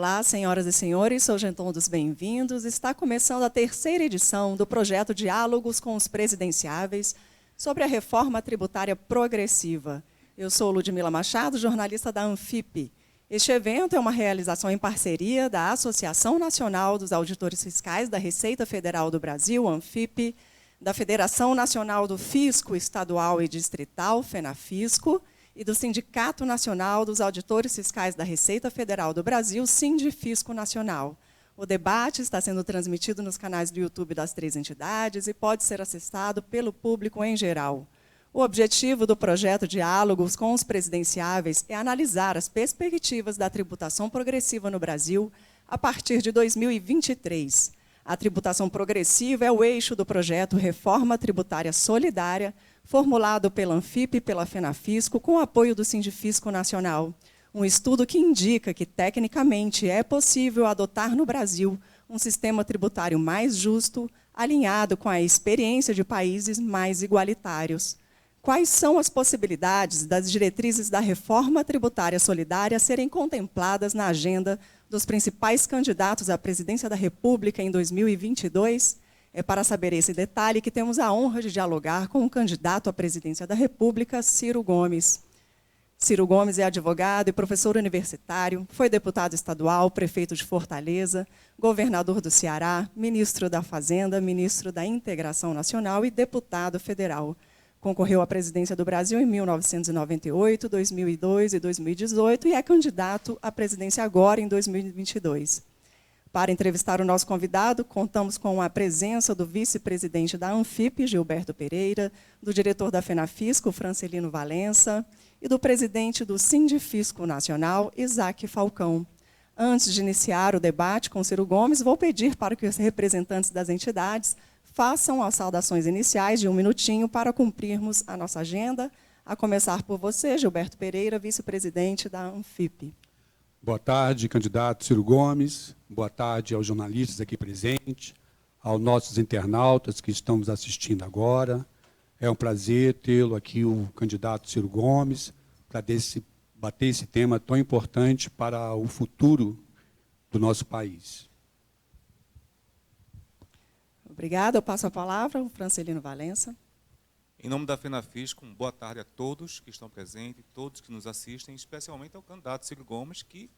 Olá, senhoras e senhores, sejam todos bem-vindos. Está começando a terceira edição do projeto Diálogos com os Presidenciáveis sobre a reforma tributária progressiva. Eu sou Ludmila Machado, jornalista da Anfip. Este evento é uma realização em parceria da Associação Nacional dos Auditores Fiscais da Receita Federal do Brasil, Anfip, da Federação Nacional do Fisco Estadual e Distrital, FENAFisco, e do Sindicato Nacional dos Auditores Fiscais da Receita Federal do Brasil, Sindifisco Nacional. O debate está sendo transmitido nos canais do YouTube das três entidades e pode ser acessado pelo público em geral. O objetivo do projeto Diálogos com os Presidenciáveis é analisar as perspectivas da tributação progressiva no Brasil a partir de 2023. A tributação progressiva é o eixo do projeto Reforma Tributária Solidária, formulado pela Anfip e pela FENAFisco, com apoio do Sindifisco Nacional. Um estudo que indica que, tecnicamente, é possível adotar no Brasil um sistema tributário mais justo, alinhado com a experiência de países mais igualitários. Quais são as possibilidades das diretrizes da reforma tributária solidária serem contempladas na agenda dos principais candidatos à presidência da República em 2022? É para saber esse detalhe que temos a honra de dialogar com o candidato à presidência da República, Ciro Gomes. Ciro Gomes é advogado e professor universitário, foi deputado estadual, prefeito de Fortaleza, governador do Ceará, ministro da Fazenda, ministro da Integração Nacional e deputado federal. Concorreu à presidência do Brasil em 1998, 2002 e 2018 e é candidato à presidência agora em 2022. Para entrevistar o nosso convidado, contamos com a presença do vice-presidente da Anfip, Gilberto Pereira, do diretor da FENAFisco, Francelino Valença, e do presidente do Sindifisco Nacional, Isaac Falcão. Antes de iniciar o debate com Ciro Gomes, vou pedir para que os representantes das entidades façam as saudações iniciais de 1 minutinho para cumprirmos a nossa agenda, a começar por você, Gilberto Pereira, vice-presidente da Anfip. Boa tarde, candidato Ciro Gomes. Boa tarde aos jornalistas aqui presentes, aos nossos internautas que estão nos assistindo agora. É um prazer tê-lo aqui, o candidato Ciro Gomes, para bater esse tema tão importante para o futuro do nosso país. Obrigada. Eu passo a palavra ao Francelino Valença. Em nome da FENAFisco, boa tarde a todos que estão presentes, todos que nos assistem, especialmente ao candidato Ciro Gomes, que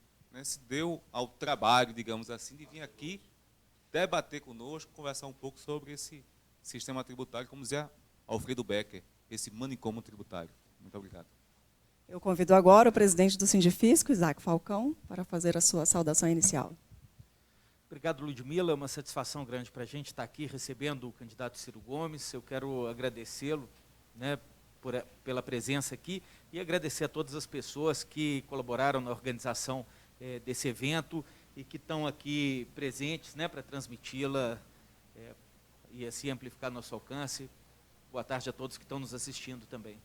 se deu ao trabalho, digamos assim, de vir aqui debater conosco, conversar um pouco sobre esse sistema tributário, como dizia Alfredo Becker, esse manicômio tributário. Muito obrigado. Eu convido agora o presidente do Sindifisco, Isaac Falcão, para fazer a sua saudação inicial. Obrigado, Ludmila. É uma satisfação grande para a gente estar aqui recebendo o candidato Ciro Gomes. Eu quero agradecê-lo, pela presença aqui e agradecer a todas as pessoas que colaboraram na organização desse evento e que estão aqui presentes para transmiti-la e assim amplificar nosso alcance. Boa tarde a todos que estão nos assistindo também.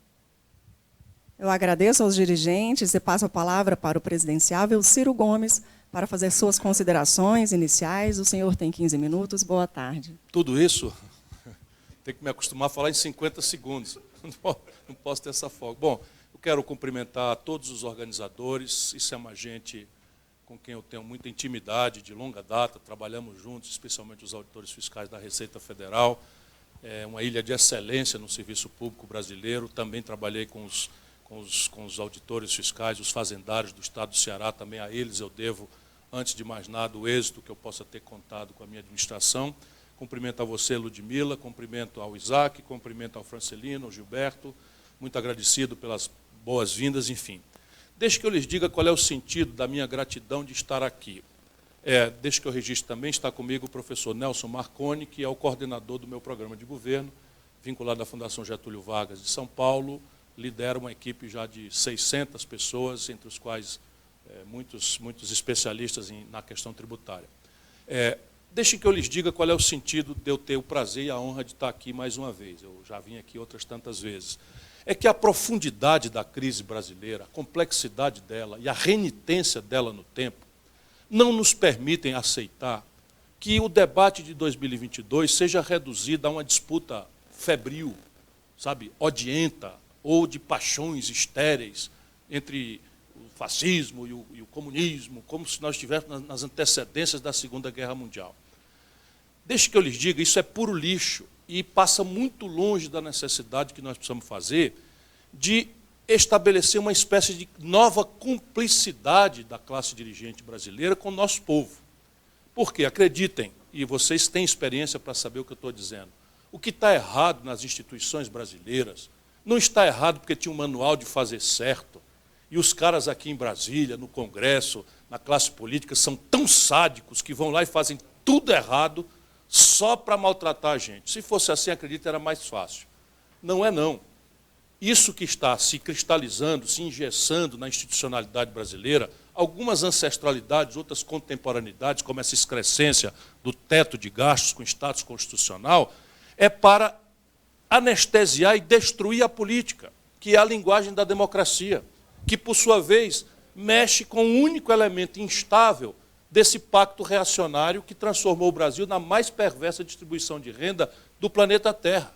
Eu agradeço aos dirigentes e passo a palavra para o presidenciável Ciro Gomes, para fazer suas considerações iniciais. O senhor tem 15 minutos. Boa tarde. Tudo isso? Tem que me acostumar a falar em 50 segundos. Não posso ter essa folga. Bom, eu quero cumprimentar todos os organizadores. Isso é uma gente com quem eu tenho muita intimidade, de longa data. Trabalhamos juntos, especialmente os auditores fiscais da Receita Federal. É uma ilha de excelência no serviço público brasileiro. Também trabalhei com os auditores fiscais, os fazendários do estado do Ceará. Também a eles eu devo, antes de mais nada, o êxito que eu possa ter contado com a minha administração. Cumprimento a você, Ludmila, cumprimento ao Isaac, cumprimento ao Francelino, ao Gilberto, muito agradecido pelas boas-vindas, enfim. Deixe que eu lhes diga qual é o sentido da minha gratidão de estar aqui. Deixe que eu registre também, está comigo o professor Nelson Marconi, que é o coordenador do meu programa de governo, vinculado à Fundação Getúlio Vargas de São Paulo, lidera uma equipe já de 600 pessoas, entre os quais muitos especialistas na questão tributária. Deixem que eu lhes diga qual é o sentido de eu ter o prazer e a honra de estar aqui mais uma vez. Eu já vim aqui outras tantas vezes. É que a profundidade da crise brasileira, a complexidade dela e a renitência dela no tempo, não nos permitem aceitar que o debate de 2022 seja reduzido a uma disputa febril, odienta, ou de paixões estéreis entre fascismo e o comunismo, como se nós estivéssemos nas antecedências da Segunda Guerra Mundial. Deixe que eu lhes diga, isso é puro lixo e passa muito longe da necessidade que nós precisamos fazer de estabelecer uma espécie de nova cumplicidade da classe dirigente brasileira com o nosso povo. Porque, acreditem, e vocês têm experiência para saber o que eu estou dizendo, o que está errado nas instituições brasileiras não está errado porque tinha um manual de fazer certo. E os caras aqui em Brasília, no Congresso, na classe política, são tão sádicos que vão lá e fazem tudo errado só para maltratar a gente. Se fosse assim, acredito, era mais fácil. Não é, não. Isso que está se cristalizando, se engessando na institucionalidade brasileira, algumas ancestralidades, outras contemporaneidades, como essa excrescência do teto de gastos com status constitucional, é para anestesiar e destruir a política, que é a linguagem da democracia, que, por sua vez, mexe com o único elemento instável desse pacto reacionário que transformou o Brasil na mais perversa distribuição de renda do planeta Terra.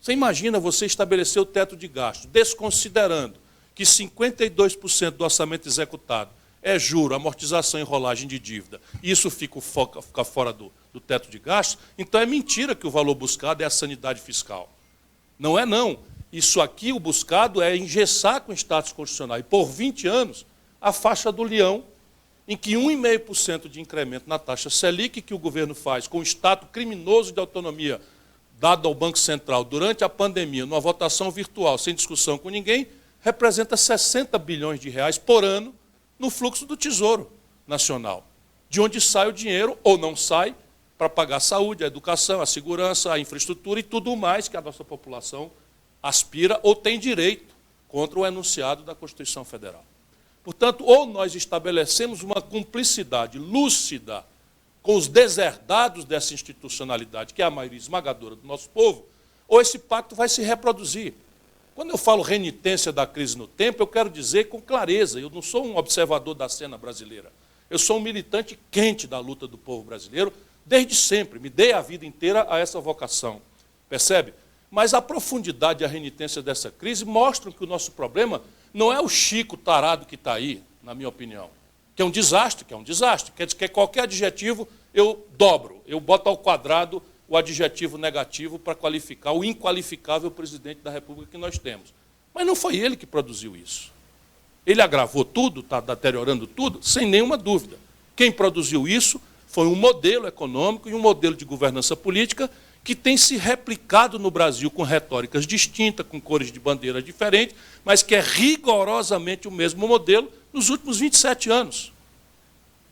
Você imagina você estabelecer o teto de gasto, desconsiderando que 52% do orçamento executado é juro, amortização e rolagem de dívida, e isso fica fora do teto de gasto, então é mentira que o valor buscado é a sanidade fiscal. Não é, não. Isso aqui, o buscado, é engessar com o status constitucional, e por 20 anos, a faixa do leão, em que 1,5% de incremento na taxa Selic, que o governo faz com o status criminoso de autonomia dado ao Banco Central durante a pandemia, numa votação virtual, sem discussão com ninguém, representa 60 bilhões de reais por ano no fluxo do Tesouro Nacional, de onde sai o dinheiro, ou não sai, para pagar a saúde, a educação, a segurança, a infraestrutura e tudo mais que a nossa população aspira ou tem direito contra o enunciado da Constituição Federal. Portanto, ou nós estabelecemos uma cumplicidade lúcida com os deserdados dessa institucionalidade, que é a maioria esmagadora do nosso povo, ou esse pacto vai se reproduzir. Quando eu falo renitência da crise no tempo, eu quero dizer com clareza, eu não sou um observador da cena brasileira, eu sou um militante quente da luta do povo brasileiro, desde sempre, me dei a vida inteira a essa vocação, percebe? Mas a profundidade e a renitência dessa crise mostram que o nosso problema não é o Chico tarado que está aí, na minha opinião, que é um desastre, quer dizer que qualquer adjetivo eu dobro, eu boto ao quadrado o adjetivo negativo para qualificar o inqualificável presidente da República que nós temos. Mas não foi ele que produziu isso. Ele agravou tudo, está deteriorando tudo, sem nenhuma dúvida. Quem produziu isso foi um modelo econômico e um modelo de governança política que tem se replicado no Brasil com retóricas distintas, com cores de bandeira diferentes, mas que é rigorosamente o mesmo modelo nos últimos 27 anos.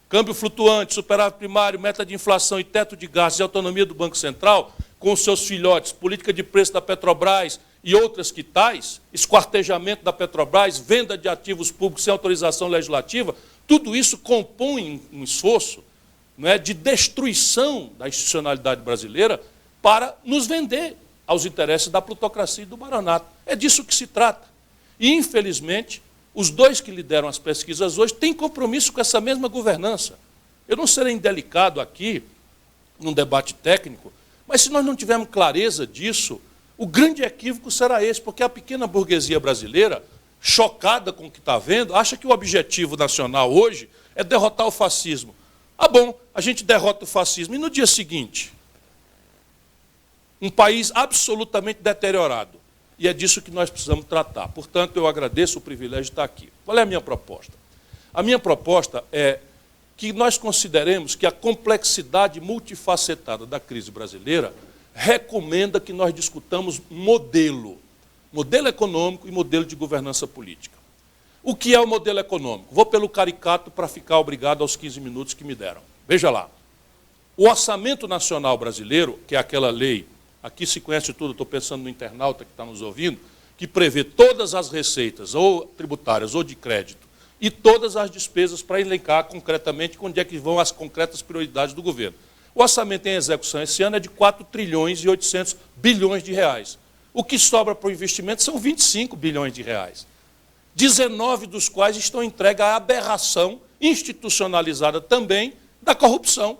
Câmbio flutuante, superávit primário, meta de inflação e teto de gastos e autonomia do Banco Central, com os seus filhotes, política de preço da Petrobras e outras que tais, esquartejamento da Petrobras, venda de ativos públicos sem autorização legislativa, tudo isso compõe um esforço, não é, de destruição da institucionalidade brasileira para nos vender aos interesses da plutocracia e do baronato. É disso que se trata. E, infelizmente, os dois que lideram as pesquisas hoje têm compromisso com essa mesma governança. Eu não serei indelicado aqui, num debate técnico, mas se nós não tivermos clareza disso, o grande equívoco será esse, porque a pequena burguesia brasileira, chocada com o que está vendo, acha que o objetivo nacional hoje é derrotar o fascismo. Ah, bom, a gente derrota o fascismo, e no dia seguinte, um país absolutamente deteriorado. E é disso que nós precisamos tratar. Portanto, eu agradeço o privilégio de estar aqui. Qual é a minha proposta? A minha proposta é que nós consideremos que a complexidade multifacetada da crise brasileira recomenda que nós discutamos modelo econômico e modelo de governança política. O que é o modelo econômico? Vou pelo caricato para ficar obrigado aos 15 minutos que me deram. Veja lá. O Orçamento Nacional Brasileiro, que é aquela lei, aqui se conhece tudo, estou pensando no internauta que está nos ouvindo, que prevê todas as receitas, ou tributárias, ou de crédito, e todas as despesas para elencar concretamente onde é que vão as concretas prioridades do governo. O orçamento em execução esse ano é de 4 trilhões e 800 bilhões de reais. O que sobra para o investimento são 25 bilhões de reais. 19 dos quais estão entregues à aberração institucionalizada também da corrupção,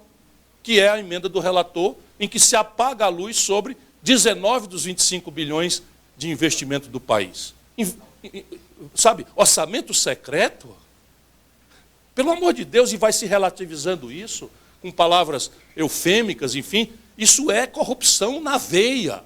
que é a emenda do relator, em que se apaga a luz sobre 19 dos 25 bilhões de investimento do país. sabe, orçamento secreto? Pelo amor de Deus, e vai se relativizando isso, com palavras eufêmicas, enfim, isso é corrupção na veia.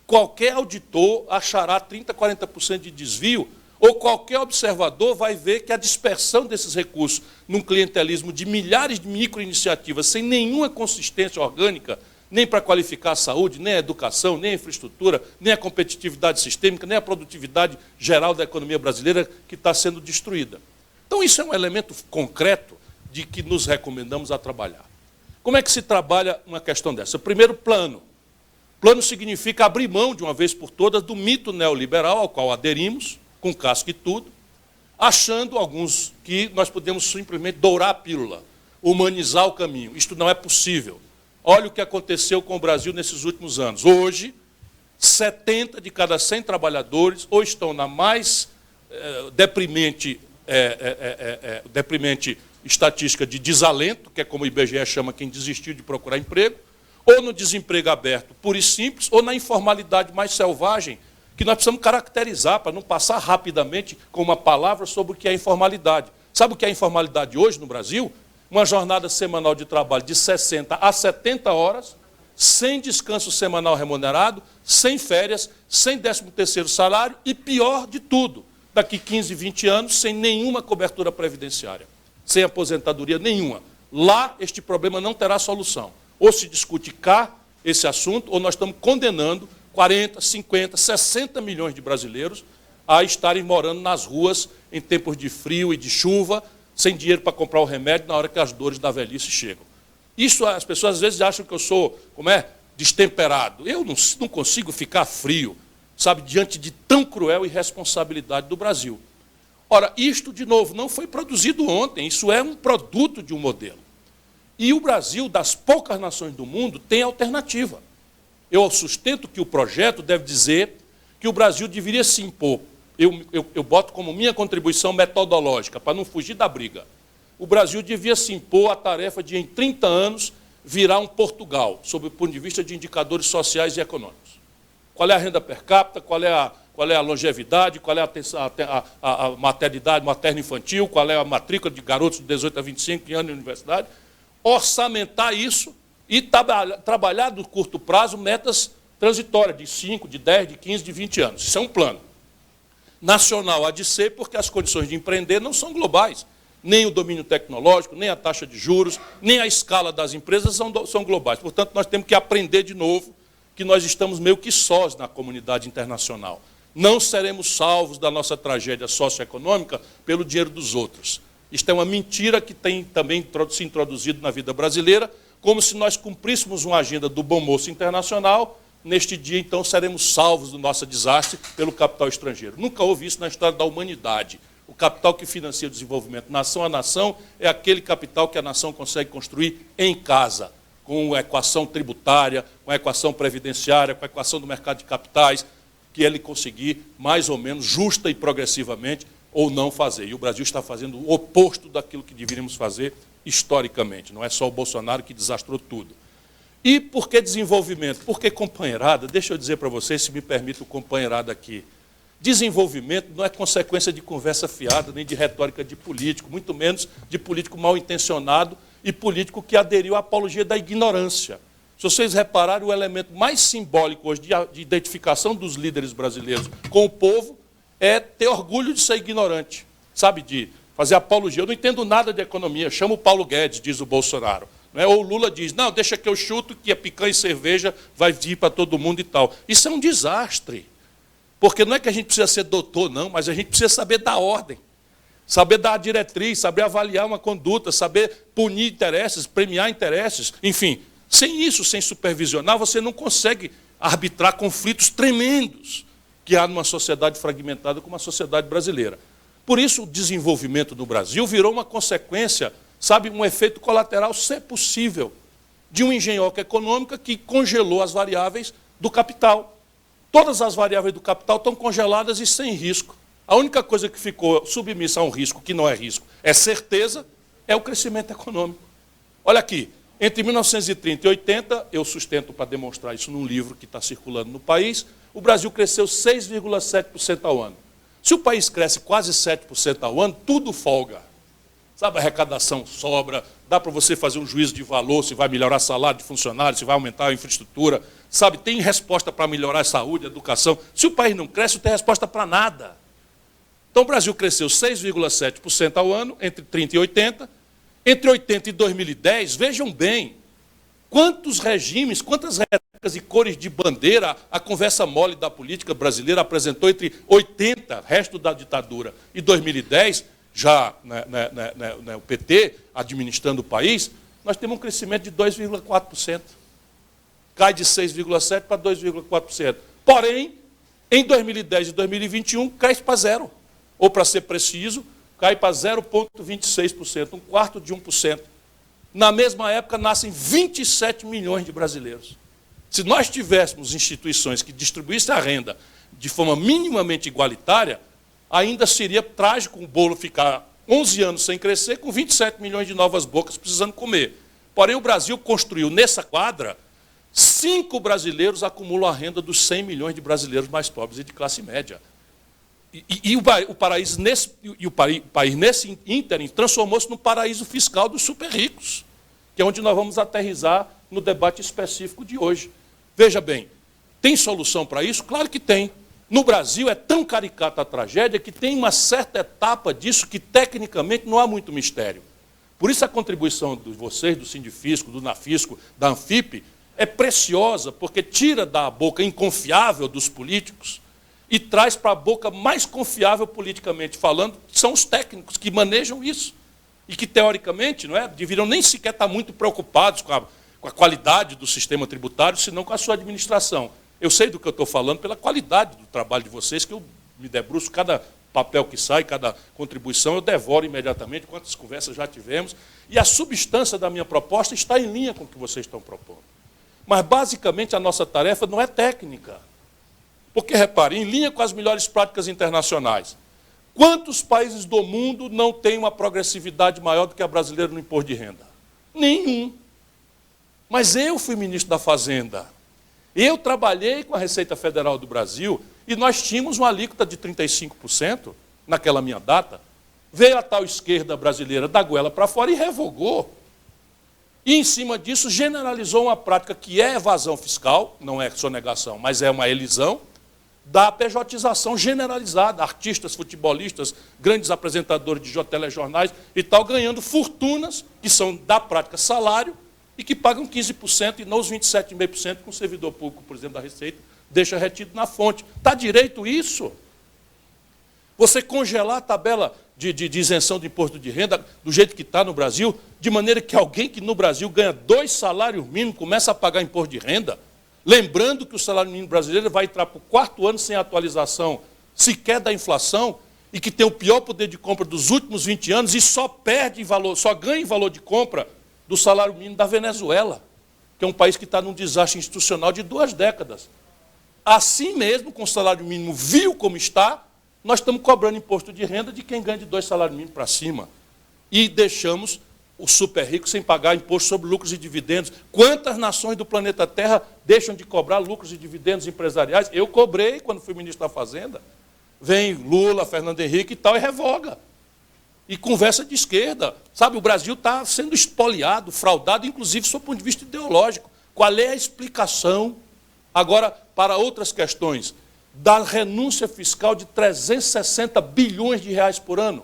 Qualquer auditor achará 30%, 40% de desvio, ou qualquer observador vai ver que a dispersão desses recursos num clientelismo de milhares de microiniciativas sem nenhuma consistência orgânica, nem para qualificar a saúde, nem a educação, nem a infraestrutura, nem a competitividade sistêmica, nem a produtividade geral da economia brasileira, que está sendo destruída. Então, isso é um elemento concreto de que nos recomendamos a trabalhar. Como é que se trabalha uma questão dessa? Primeiro, plano. Plano significa abrir mão, de uma vez por todas, do mito neoliberal ao qual aderimos, com casca e tudo, achando alguns que nós podemos simplesmente dourar a pílula, humanizar o caminho. Isto não é possível. Olha o que aconteceu com o Brasil nesses últimos anos. Hoje, 70 de cada 100 trabalhadores ou estão na mais deprimente estatística de desalento, que é como o IBGE chama quem desistiu de procurar emprego, ou no desemprego aberto, puro e simples, ou na informalidade mais selvagem, que nós precisamos caracterizar para não passar rapidamente com uma palavra sobre o que é informalidade. Sabe o que é informalidade hoje no Brasil? Uma jornada semanal de trabalho de 60 a 70 horas, sem descanso semanal remunerado, sem férias, sem 13º salário e, pior de tudo, daqui 15, 20 anos, sem nenhuma cobertura previdenciária, sem aposentadoria nenhuma. Lá, este problema não terá solução. Ou se discute cá esse assunto, ou nós estamos condenando 40, 50, 60 milhões de brasileiros a estarem morando nas ruas em tempos de frio e de chuva, sem dinheiro para comprar o remédio na hora que as dores da velhice chegam. Isso as pessoas às vezes acham que eu sou, destemperado. Eu não consigo ficar frio, sabe, diante de tão cruel irresponsabilidade do Brasil. Ora, isto, de novo, não foi produzido ontem, isso é um produto de um modelo. E o Brasil, das poucas nações do mundo, tem alternativa. Eu sustento que o projeto deve dizer que o Brasil deveria se impor. Eu boto como minha contribuição metodológica, para não fugir da briga. O Brasil devia se impor a tarefa de, em 30 anos, virar um Portugal, sob o ponto de vista de indicadores sociais e econômicos. Qual é a renda per capita, qual é a longevidade, qual é a maternidade materno-infantil, qual é a matrícula de garotos de 18 a 25 anos de universidade, orçamentar isso e trabalhar no curto prazo metas transitórias de 5, de 10, de 15, de 20 anos. Isso é um plano. Nacional há de ser, porque as condições de empreender não são globais. Nem o domínio tecnológico, nem a taxa de juros, nem a escala das empresas são globais. Portanto, nós temos que aprender de novo que nós estamos meio que sós na comunidade internacional. Não seremos salvos da nossa tragédia socioeconômica pelo dinheiro dos outros. Isto é uma mentira que tem também se introduzido na vida brasileira, como se nós cumpríssemos uma agenda do bom moço internacional. Neste dia, então, seremos salvos do nosso desastre pelo capital estrangeiro. Nunca houve isso na história da humanidade. O capital que financia o desenvolvimento nação a nação é aquele capital que a nação consegue construir em casa, com a equação tributária, com a equação previdenciária, com a equação do mercado de capitais, que ele conseguir, mais ou menos, justa e progressivamente, ou não fazer. E o Brasil está fazendo o oposto daquilo que deveríamos fazer historicamente. Não é só o Bolsonaro que desastrou tudo. E por que desenvolvimento? Porque companheirada, deixa eu dizer para vocês, se me permite o companheirada aqui, desenvolvimento não é consequência de conversa fiada, nem de retórica de político, muito menos de político mal intencionado e político que aderiu à apologia da ignorância. Se vocês repararem, o elemento mais simbólico hoje de identificação dos líderes brasileiros com o povo é ter orgulho de ser ignorante, sabe, de fazer apologia. Eu não entendo nada de economia, chama o Paulo Guedes, diz o Bolsonaro. Ou o Lula diz, não, deixa que eu chuto que a picanha e cerveja vai vir para todo mundo e tal. Isso é um desastre. Porque não é que a gente precisa ser doutor, não, mas a gente precisa saber dar ordem, saber dar a diretriz, saber avaliar uma conduta, saber punir interesses, premiar interesses, enfim. Sem isso, sem supervisionar, você não consegue arbitrar conflitos tremendos que há numa sociedade fragmentada como a sociedade brasileira. Por isso, o desenvolvimento do Brasil virou uma consequência, sabe, um efeito colateral, se possível, de uma engenhoca econômica que congelou as variáveis do capital. Todas as variáveis do capital estão congeladas e sem risco. A única coisa que ficou submissa a um risco, que não é risco, é certeza, é o crescimento econômico. Olha aqui, entre 1930 e 80, eu sustento para demonstrar isso num livro que está circulando no país, o Brasil cresceu 6,7% ao ano. Se o país cresce quase 7% ao ano, tudo folga. Sabe, a arrecadação sobra, dá para você fazer um juízo de valor, se vai melhorar o salário de funcionário, se vai aumentar a infraestrutura, sabe, tem resposta para melhorar a saúde, a educação. Se o país não cresce, não tem resposta para nada. Então o Brasil cresceu 6,7% ao ano, entre 30 e 80. Entre 80 e 2010, vejam bem, quantos regimes, quantas retóricas e cores de bandeira a conversa mole da política brasileira apresentou entre 80, resto da ditadura, e 2010, já o PT administrando o país, nós temos um crescimento de 2,4%. Cai de 6,7% para 2,4%. Porém, em 2010 e 2021, cresce para zero. Ou, para ser preciso, cai para 0,26%, um quarto de 1%. Na mesma época, nascem 27 milhões de brasileiros. Se nós tivéssemos instituições que distribuíssem a renda de forma minimamente igualitária, ainda seria trágico o bolo ficar 11 anos sem crescer, com 27 milhões de novas bocas precisando comer. Porém, o Brasil construiu, nessa quadra, 5 brasileiros acumulam a renda dos 100 milhões de brasileiros mais pobres e de classe média. E o país nesse ínterim transformou-se no paraíso fiscal dos super ricos, que é onde nós vamos aterrissar no debate específico de hoje. Veja bem, tem solução para isso? Claro que tem. No Brasil é tão caricata a tragédia que tem uma certa etapa disso que tecnicamente não há muito mistério. Por isso a contribuição de vocês, do Sindifisco, do Nafisco, da Anfip, é preciosa, porque tira da boca inconfiável dos políticos e traz para a boca mais confiável politicamente falando, que são os técnicos que manejam isso. E que, teoricamente, não é, deveriam nem sequer estar muito preocupados com a qualidade do sistema tributário, senão com a sua administração. Eu sei do que eu estou falando pela qualidade do trabalho de vocês, que eu me debruço, cada papel que sai, cada contribuição, eu devoro imediatamente, quantas conversas já tivemos, e a substância da minha proposta está em linha com o que vocês estão propondo. Mas, basicamente, a nossa tarefa não é técnica. Porque, repare, em linha com as melhores práticas internacionais, quantos países do mundo não têm uma progressividade maior do que a brasileira no imposto de renda? Nenhum. Mas eu fui ministro da Fazenda. Eu trabalhei com a Receita Federal do Brasil e nós tínhamos uma alíquota de 35% naquela minha data. Veio a tal esquerda brasileira da goela para fora e revogou. E, em cima disso, generalizou uma prática que é evasão fiscal, não é sonegação, mas é uma elisão, da pejotização generalizada, artistas, futebolistas, grandes apresentadores de telejornais e tal, ganhando fortunas, que são da prática salário, e que pagam 15% e não os 27,5% que um servidor público, por exemplo, da Receita, deixa retido na fonte. Está direito isso? Você congelar a tabela de isenção de imposto de renda do jeito que está no Brasil, de maneira que alguém que no Brasil ganha 2 salários mínimos começa a pagar imposto de renda, lembrando que o salário mínimo brasileiro vai entrar para o 4º ano sem atualização sequer da inflação e que tem o pior poder de compra dos últimos 20 anos e só perde em valor, só ganha em valor de compra do salário mínimo da Venezuela, que é um país que está num desastre institucional de 2 décadas. Assim mesmo, com o salário mínimo vil como está, nós estamos cobrando imposto de renda de quem ganha de 2 salários mínimos para cima. E deixamos o super rico sem pagar imposto sobre lucros e dividendos. Quantas nações do planeta Terra deixam de cobrar lucros e dividendos empresariais? Eu cobrei quando fui ministro da Fazenda. Vem Lula, Fernando Henrique e tal, e revoga. E conversa de esquerda. Sabe, o Brasil está sendo espoliado, fraudado, inclusive, sob o ponto de vista ideológico. Qual é a explicação, agora, para outras questões, da renúncia fiscal de 360 bilhões de reais por ano,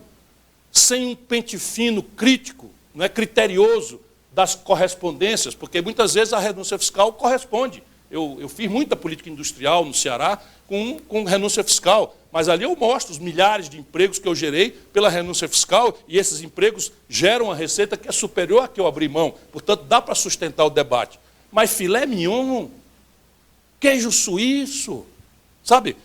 sem um pente fino, crítico, não é criterioso das correspondências, porque muitas vezes a renúncia fiscal corresponde. Eu fiz muita política industrial no Ceará com renúncia fiscal, mas ali eu mostro os milhares de empregos que eu gerei pela renúncia fiscal, e esses empregos geram uma receita que é superior à que eu abri mão. Portanto, dá para sustentar o debate. Mas filé mignon, queijo suíço, sabe,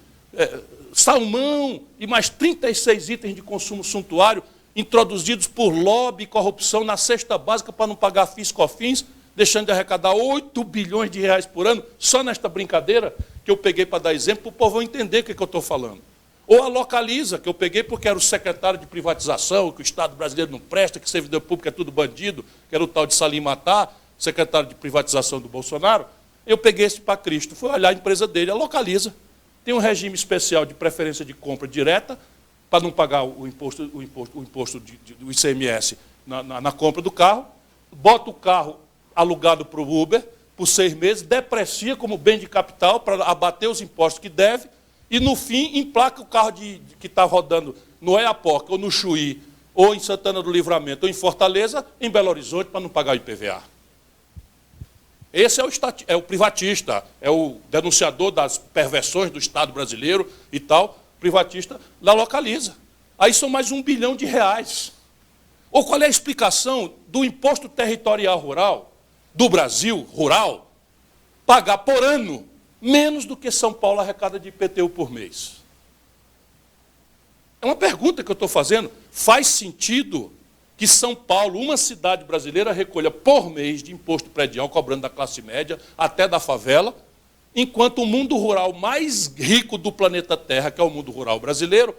salmão e mais 36 itens de consumo suntuário introduzidos por lobby e corrupção na cesta básica para não pagar FIS e COFINS, deixando de arrecadar 8 bilhões de reais por ano, só nesta brincadeira que eu peguei para dar exemplo, para o povo entender o que eu estou falando. Ou a Localiza, que eu peguei porque era o secretário de privatização, que o Estado brasileiro não presta, que servidor público é tudo bandido, que era o tal de Salim Matar, secretário de privatização do Bolsonaro. Eu peguei esse para Cristo, fui olhar a empresa dele, a Localiza. tem um regime especial de preferência de compra direta, para não pagar o imposto do ICMS na compra do carro, bota o carro alugado para o Uber por 6 meses, deprecia como bem de capital para abater os impostos que deve, e, no fim, emplaca o carro que está rodando no Oiapoque, ou no Chuí, ou em Santana do Livramento, ou em Fortaleza, em Belo Horizonte, para não pagar o IPVA. Esse é o privatista, é o denunciador das perversões do Estado brasileiro e tal, privatista, lá localiza. Aí são mais R$1 bilhão. Ou qual é a explicação do imposto territorial rural, do Brasil, rural, pagar por ano menos do que São Paulo arrecada de IPTU por mês? É uma pergunta que eu estou fazendo. Faz sentido que São Paulo, uma cidade brasileira, recolha por mês de imposto predial, cobrando da classe média até da favela, enquanto o mundo rural mais rico do planeta Terra, que é o mundo rural brasileiro,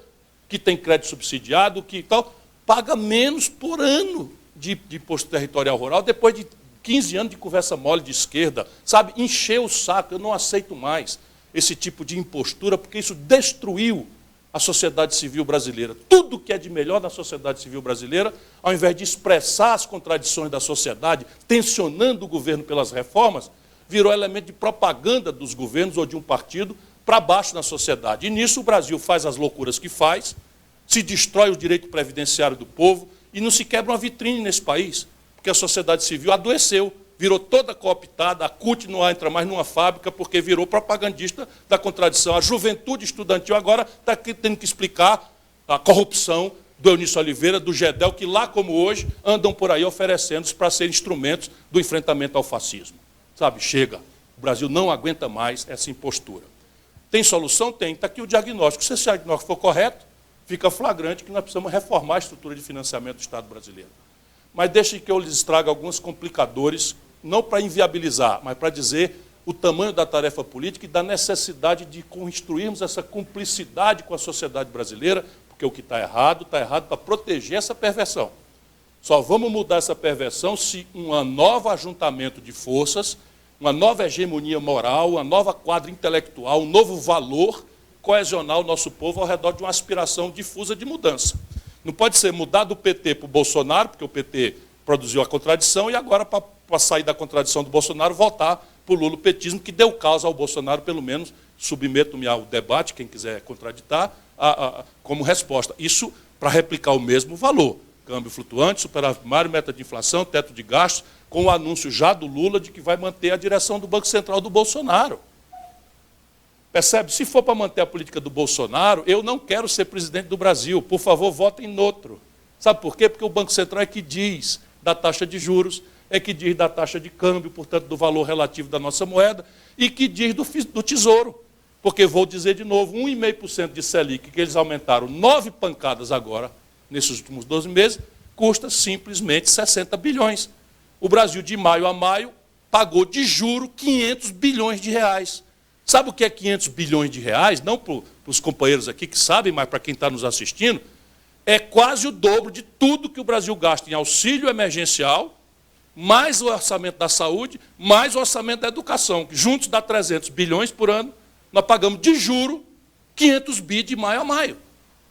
que tem crédito subsidiado, que tal, paga menos por ano de imposto territorial rural, depois de 15 anos de conversa mole de esquerda, sabe? Encheu o saco, eu não aceito mais esse tipo de impostura, porque isso destruiu a sociedade civil brasileira. Tudo que é de melhor na sociedade civil brasileira, ao invés de expressar as contradições da sociedade, tensionando o governo pelas reformas, virou elemento de propaganda dos governos ou de um partido para baixo na sociedade. E nisso o Brasil faz as loucuras que faz, se destrói o direito previdenciário do povo e não se quebra uma vitrine nesse país, porque a sociedade civil adoeceu, virou toda cooptada, a CUT não entra mais numa fábrica porque virou propagandista da contradição. A juventude estudantil agora está tendo que explicar a corrupção do Eunício Oliveira, do Gedel, que lá como hoje andam por aí oferecendo-se para ser instrumentos do enfrentamento ao fascismo. Sabe, chega. O Brasil não aguenta mais essa impostura. Tem solução? Tem. Está aqui o diagnóstico. Se esse diagnóstico for correto, fica flagrante que nós precisamos reformar a estrutura de financiamento do Estado brasileiro. Mas deixem que eu lhes traga alguns complicadores, não para inviabilizar, mas para dizer o tamanho da tarefa política e da necessidade de construirmos essa cumplicidade com a sociedade brasileira, porque o que está errado para proteger essa perversão. Só vamos mudar essa perversão se um novo ajuntamento de forças, uma nova hegemonia moral, uma nova quadra intelectual, um novo valor coesionar o nosso povo ao redor de uma aspiração difusa de mudança. Não pode ser mudar do PT para o Bolsonaro, porque o PT produziu a contradição, e agora, para sair da contradição do Bolsonaro, voltar para o lulopetismo, que deu causa ao Bolsonaro, pelo menos, submeto-me ao debate, quem quiser contraditar, como resposta. Isso para replicar o mesmo valor. Câmbio flutuante, superávit primário, meta de inflação, teto de gastos, com o anúncio já do Lula de que vai manter a direção do Banco Central do Bolsonaro. Percebe? Se for para manter a política do Bolsonaro, eu não quero ser presidente do Brasil. Por favor, votem noutro. Sabe por quê? Porque o Banco Central é que diz da taxa de juros, é que diz da taxa de câmbio, portanto, do valor relativo da nossa moeda, e que diz do Tesouro. Porque, vou dizer de novo, 1,5% de Selic, que eles aumentaram 9 pancadas agora, nesses últimos 12 meses, custa simplesmente 60 bilhões. O Brasil, de maio a maio, pagou de juro 500 bilhões de reais. Sabe o que é 500 bilhões de reais? Não para os companheiros aqui que sabem, mas para quem está nos assistindo, é quase o dobro de tudo que o Brasil gasta em auxílio emergencial, mais o orçamento da saúde, mais o orçamento da educação, que juntos dá 300 bilhões por ano. Nós pagamos de juro 500 bi de maio a maio.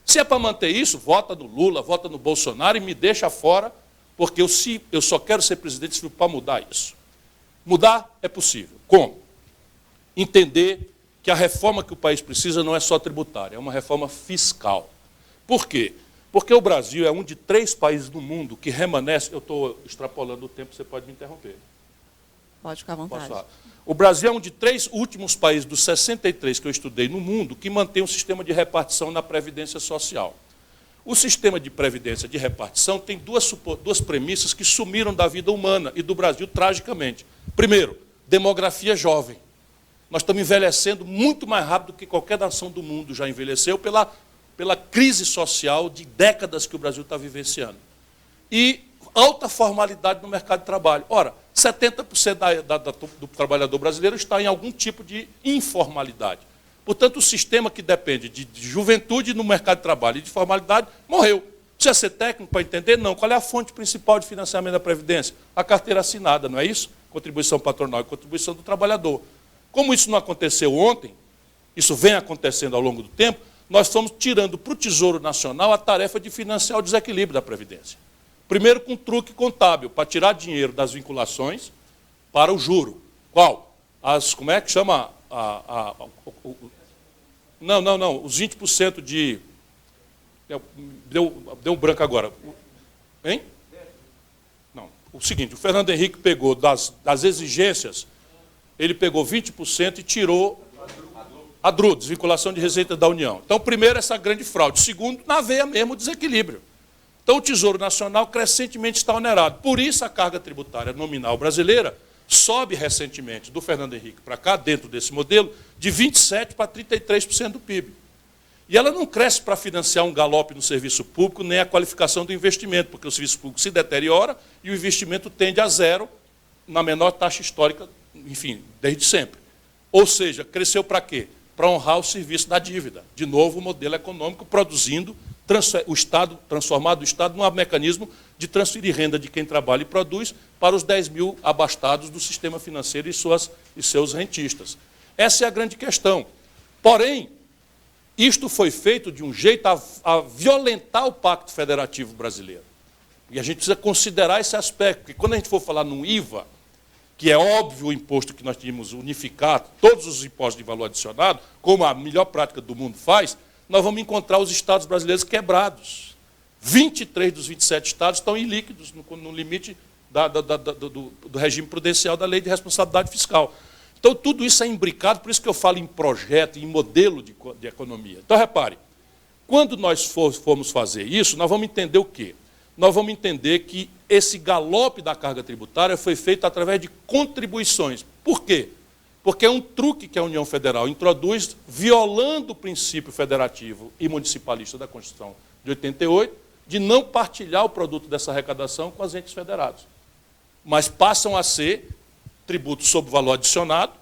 Se é para manter isso, vota no Lula, vota no Bolsonaro e me deixa fora, porque eu só quero ser presidente para mudar isso. Mudar é possível. Como? Entender que a reforma que o país precisa não é só tributária, é uma reforma fiscal. Por quê? Porque o Brasil é um de 3 países do mundo que remanesce... Eu estou extrapolando o tempo, você pode me interromper. Pode ficar à vontade. Posso falar? O Brasil é um de 3 últimos países dos 63 que eu estudei no mundo que mantém um sistema de repartição na Previdência Social. O sistema de previdência de repartição tem duas premissas que sumiram da vida humana e do Brasil tragicamente. Primeiro, demografia jovem. Nós estamos envelhecendo muito mais rápido do que qualquer nação do mundo já envelheceu pela crise social de décadas que o Brasil está vivenciando. E alta formalidade no mercado de trabalho. Ora, 70% do trabalhador brasileiro está em algum tipo de informalidade. Portanto, o sistema que depende de juventude no mercado de trabalho e de formalidade morreu. Precisa ser técnico para entender? Não. Qual é a fonte principal de financiamento da Previdência? A carteira assinada, não é isso? Contribuição patronal e contribuição do trabalhador. Como isso não aconteceu ontem, isso vem acontecendo ao longo do tempo, nós fomos tirando para o Tesouro Nacional a tarefa de financiar o desequilíbrio da Previdência. Primeiro com truque contábil, para tirar dinheiro das vinculações para o juro. Qual? Como é que chama? Não, os 20% de... Deu um branco agora. Hein? Não. O seguinte, o Fernando Henrique pegou das exigências, ele pegou 20% e tirou a DRU, desvinculação de receita da União. Então, primeiro, essa grande fraude. Segundo, na veia mesmo, o desequilíbrio. Então, o Tesouro Nacional crescentemente está onerado. Por isso, a carga tributária nominal brasileira sobe recentemente, do Fernando Henrique para cá, dentro desse modelo, de 27% para 33% do PIB. E ela não cresce para financiar um galope no serviço público, nem a qualificação do investimento, porque o serviço público se deteriora e o investimento tende a zero, na menor taxa histórica, enfim, desde sempre. Ou seja, cresceu para quê? Para honrar o serviço da dívida. De novo, o modelo econômico produzindo, transformado o Estado num mecanismo de transferir renda de quem trabalha e produz para os 10 mil abastados do sistema financeiro e seus rentistas. Essa é a grande questão. Porém, isto foi feito de um jeito a violentar o Pacto Federativo Brasileiro. E a gente precisa considerar esse aspecto, porque quando a gente for falar no IVA, que é óbvio o imposto que nós tínhamos unificar todos os impostos de valor adicionado, como a melhor prática do mundo faz, nós vamos encontrar os estados brasileiros quebrados. 23 dos 27 estados estão ilíquidos no limite do regime prudencial da Lei de Responsabilidade Fiscal. Então, tudo isso é imbricado, por isso que eu falo em projeto, em modelo de economia. Então, repare, quando nós formos fazer isso, nós vamos entender o quê? Nós vamos entender que esse galope da carga tributária foi feito através de contribuições. Por quê? Porque é um truque que a União Federal introduz, violando o princípio federativo e municipalista da Constituição de 88, de não partilhar o produto dessa arrecadação com os entes federados. Mas passam a ser tributos sob valor adicionado,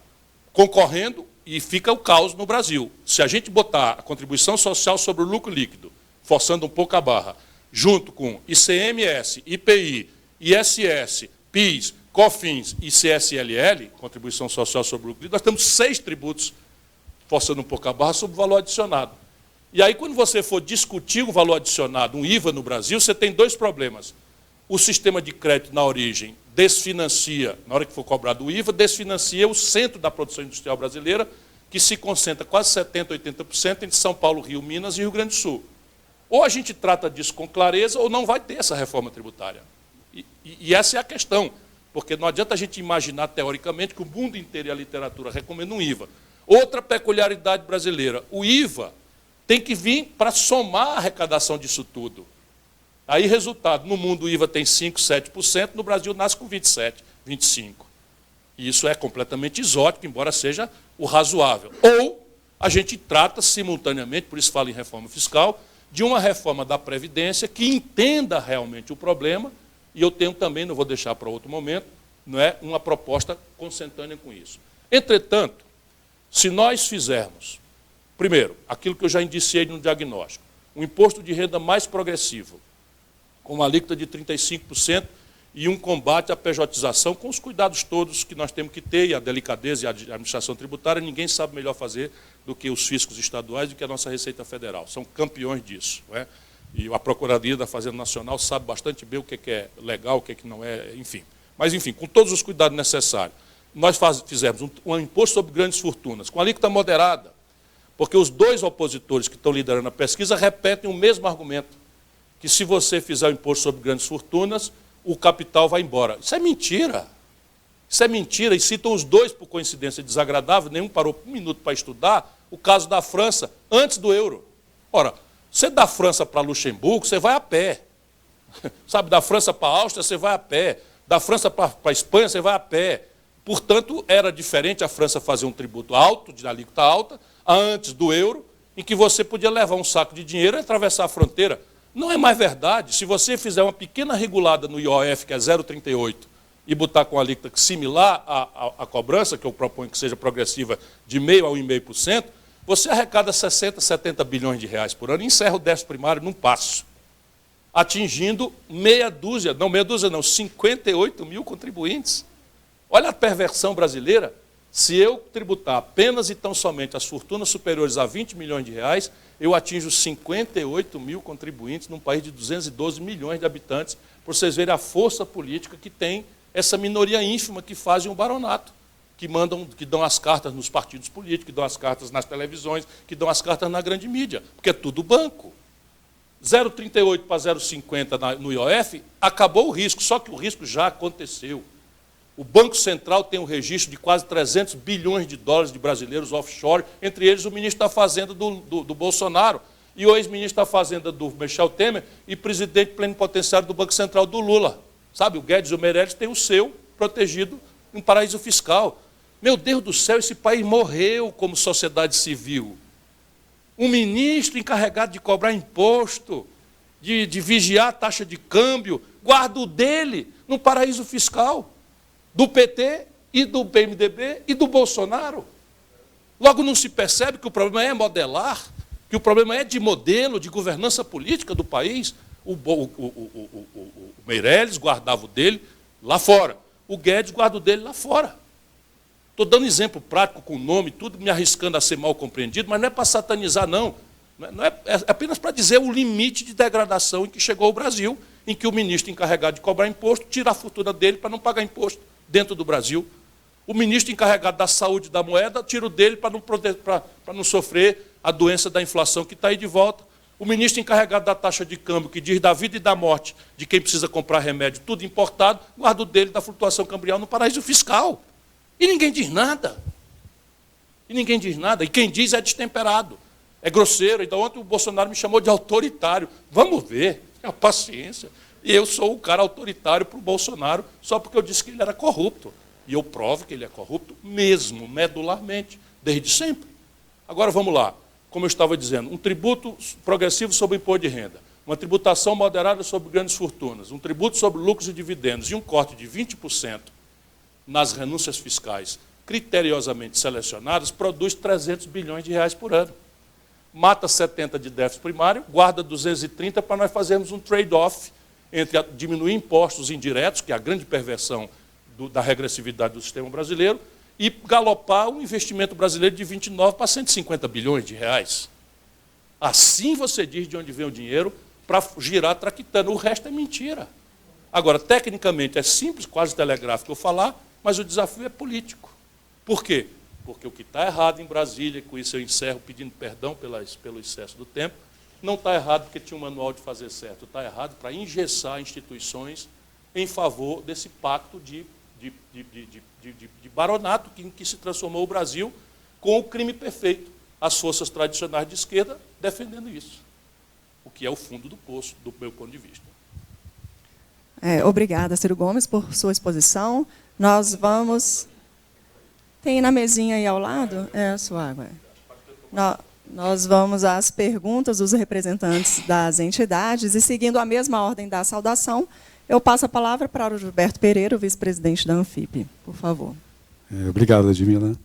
concorrendo, e fica o caos no Brasil. Se a gente botar a contribuição social sobre o lucro líquido, forçando um pouco a barra, junto com ICMS, IPI, ISS, PIS, COFINS e CSLL, contribuição social sobre o lucro líquido, nós temos 6 tributos, forçando um pouco a barra, sobre o valor adicionado. E aí, quando você for discutir o valor adicionado, um IVA no Brasil, você tem 2 problemas. O sistema de crédito na origem desfinancia, na hora que for cobrado o IVA, desfinancia o centro da produção industrial brasileira, que se concentra quase 70%, 80% entre São Paulo, Rio, Minas e Rio Grande do Sul. Ou a gente trata disso com clareza, ou não vai ter essa reforma tributária. E essa é a questão, porque não adianta a gente imaginar, teoricamente, que o mundo inteiro e a literatura recomendam um IVA. Outra peculiaridade brasileira, o IVA tem que vir para somar a arrecadação disso tudo. Aí, resultado, no mundo o IVA tem 5%, 7%, no Brasil nasce com 27%, 25%. E isso é completamente exótico, embora seja o razoável. Ou a gente trata simultaneamente, por isso falo em reforma fiscal, de uma reforma da Previdência que entenda realmente o problema, e eu tenho também, não vou deixar para outro momento, não é, uma proposta consentânea com isso. Entretanto, se nós fizermos, primeiro, aquilo que eu já indiciei no diagnóstico, um imposto de renda mais progressivo, com uma alíquota de 35% e um combate à pejotização, com os cuidados todos que nós temos que ter, e a delicadeza e a administração tributária, ninguém sabe melhor fazer do que os fiscos estaduais e do que a nossa Receita Federal. São campeões disso. Não é? E a Procuradoria da Fazenda Nacional sabe bastante bem o que é legal, o que não é, enfim. Mas, enfim, com todos os cuidados necessários, nós fizemos um imposto sobre grandes fortunas, com alíquota moderada, porque os 2 opositores que estão liderando a pesquisa repetem o mesmo argumento, que se você fizer o imposto sobre grandes fortunas, o capital vai embora. Isso é mentira. Isso é mentira. E citam os 2 por coincidência desagradável, nenhum parou um minuto para estudar, o caso da França, antes do euro. Ora, você da França para Luxemburgo, você vai a pé. Sabe, da França para a Áustria, você vai a pé. Da França para a Espanha, você vai a pé. Portanto, era diferente a França fazer um tributo alto, de alíquota alta, antes do euro, em que você podia levar um saco de dinheiro e atravessar a fronteira. Não é mais verdade. Se você fizer uma pequena regulada no IOF, que é 0,38, e botar com a alíquota similar à cobrança, que eu proponho que seja progressiva de 0,5% a 1,5%, você arrecada 60, 70 bilhões de reais por ano e encerra o déficit primário num passo, atingindo 58 mil contribuintes. Olha a perversão brasileira. Se eu tributar apenas e tão somente as fortunas superiores a 20 milhões de reais, eu atinjo 58 mil contribuintes num país de 212 milhões de habitantes, por vocês verem a força política que tem essa minoria ínfima que fazem o baronato, que dão as cartas nos partidos políticos, que dão as cartas nas televisões, que dão as cartas na grande mídia, porque é tudo banco. 0,38 para 0,50 no IOF, acabou o risco, só que o risco já aconteceu. O Banco Central tem um registro de quase 300 bilhões de dólares de brasileiros offshore, entre eles o ministro da Fazenda do Bolsonaro e o ex-ministro da Fazenda do Michel Temer e presidente plenipotenciário do Banco Central do Lula. Sabe, o Guedes e o Meirelles têm o seu protegido em paraíso fiscal. Meu Deus do céu, esse país morreu como sociedade civil. Um ministro encarregado de cobrar imposto, de vigiar a taxa de câmbio, guarda o dele no paraíso fiscal, do PT e do PMDB e do Bolsonaro. Logo não se percebe que o problema é modelar, que o problema é de modelo, de governança política do país. O Meirelles guardava o dele lá fora, o Guedes guarda o dele lá fora. Estou dando exemplo prático com o nome, tudo me arriscando a ser mal compreendido, mas não é para satanizar, não. É apenas para dizer o limite de degradação em que chegou o Brasil, em que o ministro encarregado de cobrar imposto tira a fortuna dele para não pagar imposto dentro do Brasil. O ministro encarregado da saúde da moeda tira o dele para não sofrer a doença da inflação que está aí de volta. O ministro encarregado da taxa de câmbio, que diz da vida e da morte de quem precisa comprar remédio, tudo importado, guarda o dele da flutuação cambial no paraíso fiscal. E ninguém diz nada. E ninguém diz nada. E quem diz é destemperado, é grosseiro. Então, ontem o Bolsonaro me chamou de autoritário. Vamos ver, tenha paciência. E eu sou o cara autoritário para o Bolsonaro só porque eu disse que ele era corrupto. E eu provo que ele é corrupto mesmo, medularmente, desde sempre. Agora, vamos lá. Como eu estava dizendo, um tributo progressivo sobre o imposto de renda, uma tributação moderada sobre grandes fortunas, um tributo sobre lucros e dividendos e um corte de 20% nas renúncias fiscais criteriosamente selecionadas, produz 300 bilhões de reais por ano. Mata 70 de déficit primário, guarda 230 para nós fazermos um trade-off entre diminuir impostos indiretos, que é a grande perversão da regressividade do sistema brasileiro, e galopar um investimento brasileiro de 29 para 150 bilhões de reais. Assim você diz de onde vem o dinheiro para girar traquitano. O resto é mentira. Agora, tecnicamente, é simples, quase telegráfico eu falar, mas o desafio é político. Por quê? Porque o que está errado em Brasília, com isso eu encerro pedindo perdão pelo excesso do tempo, não está errado porque tinha um manual de fazer certo, está errado para engessar instituições em favor desse pacto de baronato em que se transformou o Brasil com o crime perfeito. As forças tradicionais de esquerda defendendo isso, o que é o fundo do poço, do meu ponto de vista. Obrigada, Ciro Gomes, por sua exposição. Nós vamos... Tem na mesinha aí ao lado? É a sua água. Nós vamos às perguntas dos representantes das entidades e, seguindo a mesma ordem da saudação, eu passo a palavra para o Gilberto Pereira, o vice-presidente da Anfip. Por favor. Obrigado, Ludmila.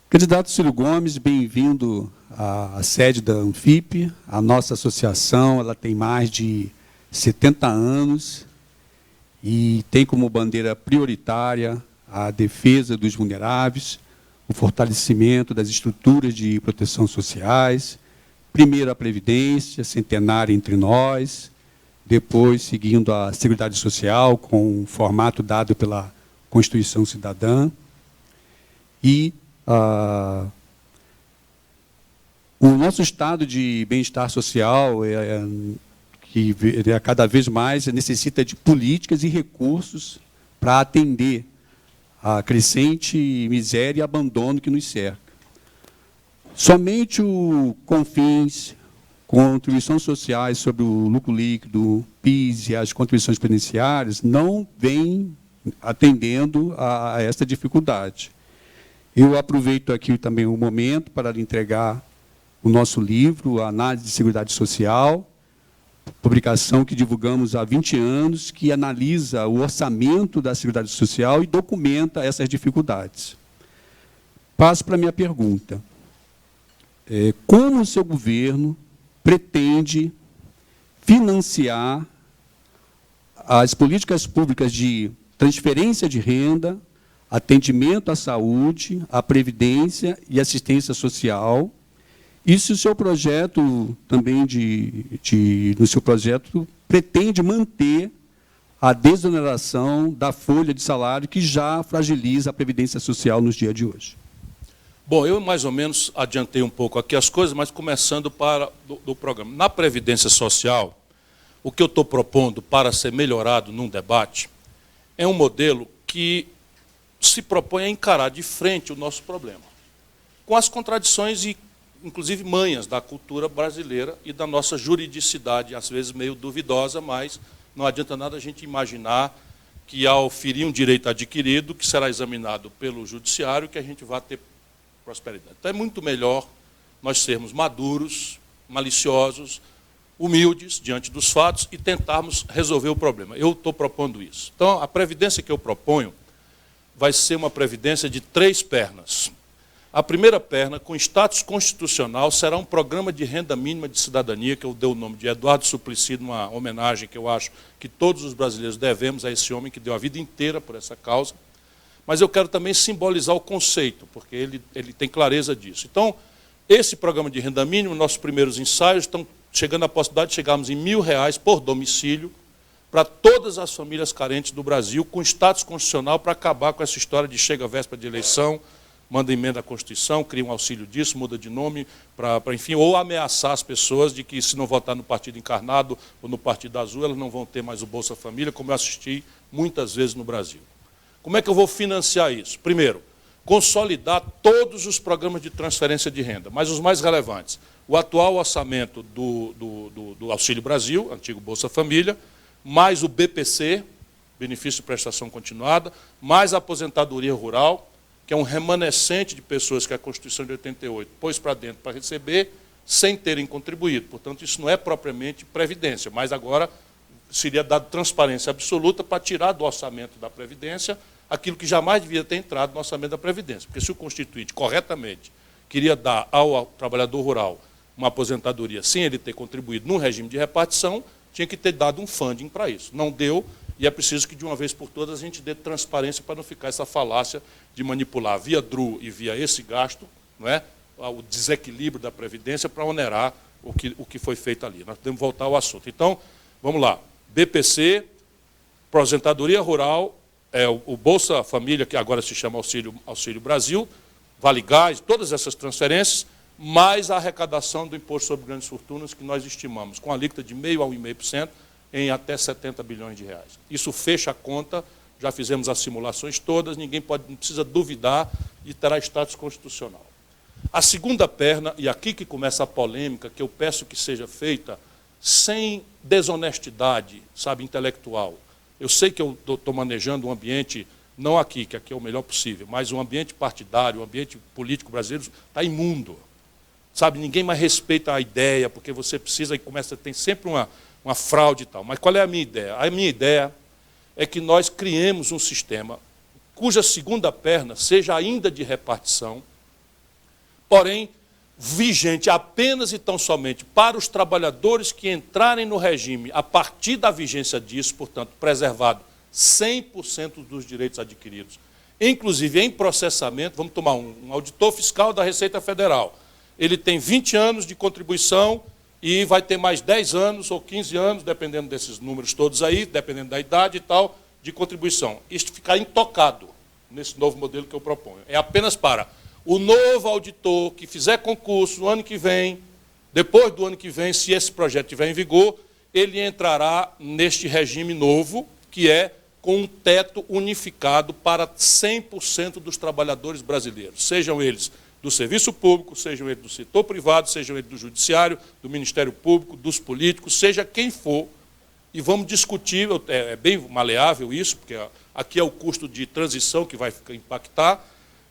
Candidato Ciro Gomes, bem-vindo à sede da Anfip. A nossa associação ela tem mais de 70 anos e tem como bandeira prioritária a defesa dos vulneráveis, o fortalecimento das estruturas de proteção sociais, primeiro a Previdência, centenária entre nós, depois seguindo a Seguridade Social, com o formato dado pela Constituição Cidadã, e o nosso estado de bem-estar social, que cada vez mais necessita de políticas e recursos para atender a crescente miséria e abandono que nos cerca. Somente o CONFINS, contribuições sociais sobre o lucro líquido, PIS e as contribuições previdenciárias, não vêm atendendo a essa dificuldade. Eu aproveito aqui também o momento para lhe entregar o nosso livro, a Análise de Seguridade Social, publicação que divulgamos há 20 anos, que analisa o orçamento da Seguridade Social e documenta essas dificuldades. Passo para a minha pergunta. Como o seu governo pretende financiar as políticas públicas de transferência de renda, atendimento à saúde, à previdência e assistência social. E se o seu projeto também no seu projeto pretende manter a desoneração da folha de salário que já fragiliza a previdência social nos dias de hoje. Bom, eu mais ou menos adiantei um pouco aqui as coisas, mas começando do programa. Na Previdência Social, o que eu estou propondo para ser melhorado num debate é um modelo que se propõe a encarar de frente o nosso problema, com as contradições e, inclusive, manhas da cultura brasileira e da nossa juridicidade, às vezes meio duvidosa, mas não adianta nada a gente imaginar que, ao ferir um direito adquirido, que será examinado pelo judiciário, que a gente vai ter prosperidade. Então, é muito melhor nós sermos maduros, maliciosos, humildes diante dos fatos e tentarmos resolver o problema. Eu estou propondo isso. Então, a previdência que eu proponho vai ser uma previdência de 3 pernas. A primeira perna, com status constitucional, será um programa de renda mínima de cidadania, que eu dei o nome de Eduardo Suplicy, numa homenagem que eu acho que todos os brasileiros devemos a esse homem que deu a vida inteira por essa causa. Mas eu quero também simbolizar o conceito, porque ele tem clareza disso. Então, esse programa de renda mínima, nossos primeiros ensaios estão chegando à possibilidade de chegarmos em R$1.000 por domicílio para todas as famílias carentes do Brasil, com status constitucional, para acabar com essa história de chega à véspera de eleição, manda emenda à Constituição, cria um auxílio disso, muda de nome, enfim, ou ameaçar as pessoas de que, se não votar no Partido Encarnado ou no Partido Azul, elas não vão ter mais o Bolsa Família, como eu assisti muitas vezes no Brasil. Como é que eu vou financiar isso? Primeiro, consolidar todos os programas de transferência de renda, mas os mais relevantes. O atual orçamento do Auxílio Brasil, antigo Bolsa Família, mais o BPC, Benefício de Prestação Continuada, mais a aposentadoria rural, que é um remanescente de pessoas que a Constituição de 88 pôs para dentro para receber, sem terem contribuído. Portanto, isso não é propriamente previdência, mas agora seria dado transparência absoluta para tirar do orçamento da Previdência aquilo que jamais devia ter entrado no orçamento da Previdência. Porque se o Constituinte, corretamente, queria dar ao trabalhador rural uma aposentadoria sem ele ter contribuído num regime de repartição, tinha que ter dado um funding para isso. Não deu, e é preciso que, de uma vez por todas, a gente dê transparência para não ficar essa falácia de manipular via DRU e via esse gasto, não é? O desequilíbrio da Previdência para onerar o que foi feito ali. Nós podemos voltar ao assunto. Então, vamos lá. BPC, aposentadoria rural, o Bolsa Família, que agora se chama Auxílio Brasil, Vale Gás, todas essas transferências, mais a arrecadação do Imposto sobre Grandes Fortunas, que nós estimamos, com a alíquota de 0,5% a 1,5%, em até 70 bilhões de reais. Isso fecha a conta, já fizemos as simulações todas, não precisa duvidar e terá status constitucional. A segunda perna, e aqui que começa a polêmica, que eu peço que seja feita sem desonestidade, sabe, intelectual. Eu sei que eu estou manejando um ambiente, não aqui, que aqui é o melhor possível, mas um ambiente partidário, um ambiente político brasileiro está imundo. Sabe, ninguém mais respeita a ideia, porque você precisa e começa a ter sempre uma fraude e tal. Mas qual é a minha ideia? A minha ideia é que nós criemos um sistema cuja segunda perna seja ainda de repartição, porém vigente apenas e tão somente para os trabalhadores que entrarem no regime a partir da vigência disso, portanto, preservado 100% dos direitos adquiridos. Inclusive, em processamento, vamos tomar um auditor fiscal da Receita Federal. Ele tem 20 anos de contribuição e vai ter mais 10 anos ou 15 anos, dependendo desses números todos aí, dependendo da idade e tal, de contribuição. Isso ficar intocado nesse novo modelo que eu proponho. É apenas para o novo auditor que fizer concurso no ano que vem, depois do ano que vem, se esse projeto estiver em vigor, ele entrará neste regime novo, que é com um teto unificado para 100% dos trabalhadores brasileiros, sejam eles do serviço público, sejam eles do setor privado, sejam eles do judiciário, do Ministério Público, dos políticos, seja quem for. E vamos discutir, é bem maleável isso, porque aqui é o custo de transição que vai impactar.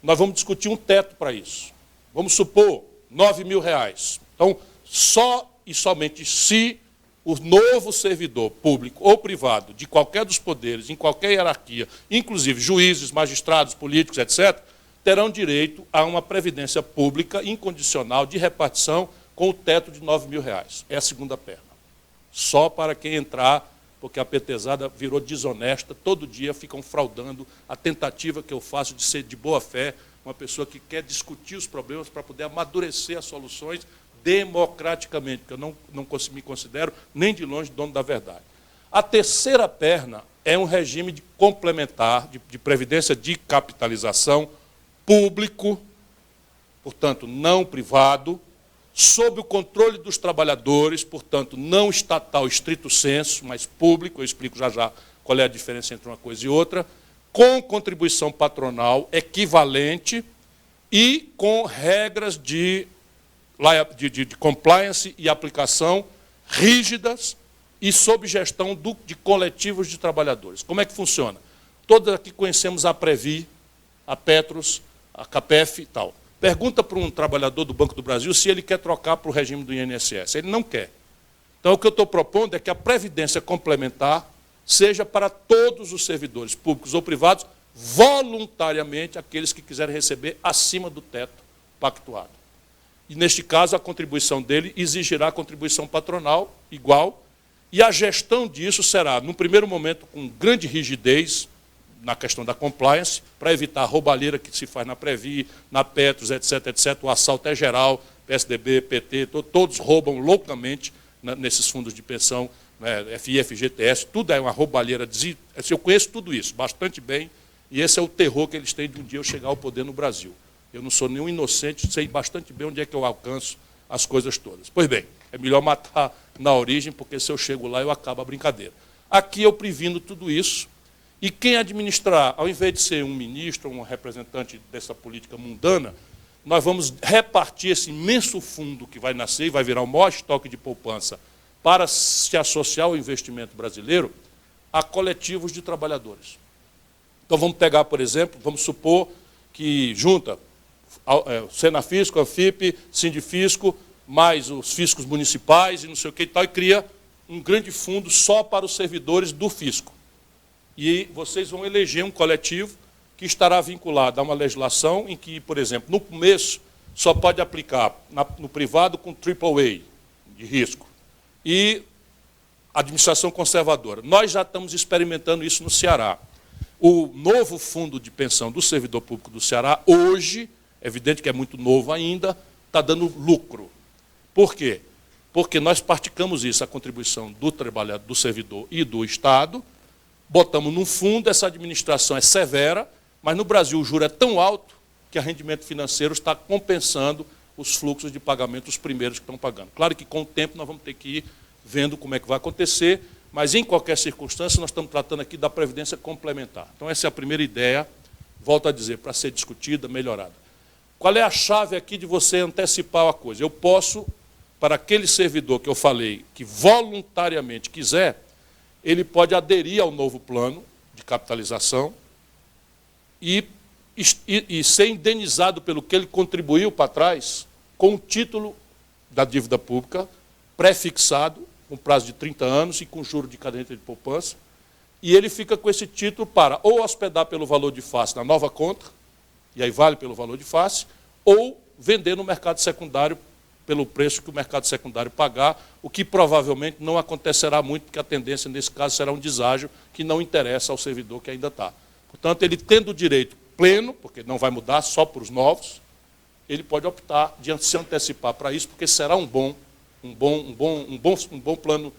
Nós vamos discutir um teto para isso. Vamos supor R$9.000. Então, só e somente se o novo servidor público ou privado, de qualquer dos poderes, em qualquer hierarquia, inclusive juízes, magistrados, políticos, etc., terão direito a uma previdência pública incondicional de repartição com o teto de R$9.000. É a segunda perna. Só para quem entrar porque a petezada virou desonesta, todo dia ficam fraudando a tentativa que eu faço de ser de boa fé, uma pessoa que quer discutir os problemas para poder amadurecer as soluções democraticamente, porque eu não me considero nem de longe dono da verdade. A terceira perna é um regime de complementar, de previdência de capitalização público, portanto, não privado, sob o controle dos trabalhadores, portanto, não estatal estrito sensu, mas público, eu explico já já qual é a diferença entre uma coisa e outra, com contribuição patronal equivalente e com regras de compliance e aplicação rígidas e sob gestão de coletivos de trabalhadores. Como é que funciona? Todos aqui conhecemos a Previ, a Petros, a Capef e tal. Pergunta para um trabalhador do Banco do Brasil se ele quer trocar para o regime do INSS. Ele não quer. Então, o que eu estou propondo é que a previdência complementar seja para todos os servidores, públicos ou privados, voluntariamente aqueles que quiserem receber acima do teto pactuado. E, neste caso, a contribuição dele exigirá a contribuição patronal igual, e a gestão disso será, no primeiro momento, com grande rigidez, na questão da compliance, para evitar a roubalheira que se faz na Previ, na Petros, etc., etc. O assalto é geral, PSDB, PT, todos roubam loucamente nesses fundos de pensão, né, FI, FGTS, tudo é uma roubalheira. Eu conheço tudo isso bastante bem, e esse é o terror que eles têm de um dia eu chegar ao poder no Brasil. Eu não sou nenhum inocente, sei bastante bem onde é que eu alcanço as coisas todas. Pois bem, é melhor matar na origem, porque se eu chego lá, eu acabo a brincadeira. Aqui eu previno tudo isso, e quem administrar, ao invés de ser um ministro, um representante dessa política mundana, nós vamos repartir esse imenso fundo que vai nascer e vai virar o maior estoque de poupança para se associar ao investimento brasileiro a coletivos de trabalhadores. Então, vamos pegar, por exemplo, vamos supor que junta Senafisco, Anfip, Sindifisco, mais os fiscos municipais e não sei o que e tal, e cria um grande fundo só para os servidores do fisco. E vocês vão eleger um coletivo que estará vinculado a uma legislação em que, por exemplo, no começo, só pode aplicar no privado com AAA de risco. E administração conservadora. Nós já estamos experimentando isso no Ceará. O novo fundo de pensão do servidor público do Ceará, hoje, é evidente que é muito novo ainda, está dando lucro. Por quê? Porque nós praticamos isso, a contribuição do trabalhador, do servidor e do Estado, botamos num fundo, essa administração é severa, mas no Brasil o juro é tão alto que o rendimento financeiro está compensando os fluxos de pagamento, os primeiros que estão pagando. Claro que com o tempo nós vamos ter que ir vendo como é que vai acontecer, mas em qualquer circunstância nós estamos tratando aqui da previdência complementar. Então essa é a primeira ideia, volto a dizer, para ser discutida, melhorada. Qual é a chave aqui de você antecipar a coisa? Eu posso, para aquele servidor que eu falei, que voluntariamente quiser, ele pode aderir ao novo plano de capitalização e ser indenizado pelo que ele contribuiu para trás com o título da dívida pública pré-fixado, com prazo de 30 anos e com juro de caderneta de poupança, e ele fica com esse título para ou hospedar pelo valor de face na nova conta, e aí vale pelo valor de face, ou vender no mercado secundário pelo preço que o mercado secundário pagar, o que provavelmente não acontecerá muito, porque a tendência, nesse caso, será um deságio que não interessa ao servidor que ainda está. Portanto, ele tendo o direito pleno, porque não vai mudar só para os novos, ele pode optar de se antecipar para isso, porque será um bom plano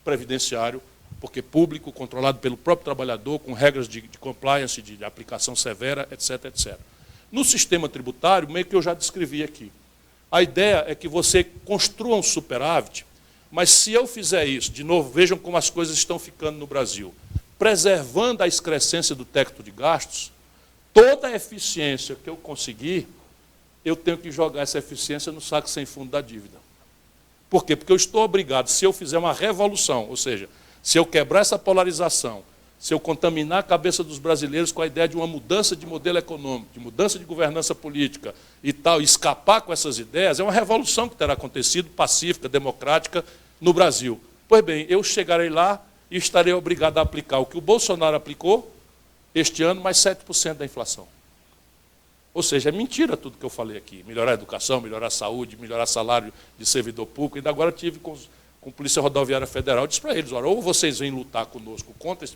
previdenciário, porque público, controlado pelo próprio trabalhador, com regras de compliance, de aplicação severa, etc., etc. No sistema tributário, meio que eu já descrevi aqui. A ideia é que você construa um superávit, mas se eu fizer isso, de novo, vejam como as coisas estão ficando no Brasil, preservando a excrescência do teto de gastos, toda a eficiência que eu conseguir, eu tenho que jogar essa eficiência no saco sem fundo da dívida. Por quê? Porque eu estou obrigado, se eu fizer uma revolução, ou seja, se eu quebrar essa polarização, se eu contaminar a cabeça dos brasileiros com a ideia de uma mudança de modelo econômico, de mudança de governança política e tal, e escapar com essas ideias, é uma revolução que terá acontecido, pacífica, democrática, no Brasil. Pois bem, eu chegarei lá e estarei obrigado a aplicar o que o Bolsonaro aplicou este ano, mais 7% da inflação. Ou seja, é mentira tudo que eu falei aqui. Melhorar a educação, melhorar a saúde, melhorar o salário de servidor público. Ainda agora tive com com a Polícia Rodoviária Federal, disse para eles, olha, ou vocês vêm lutar conosco contra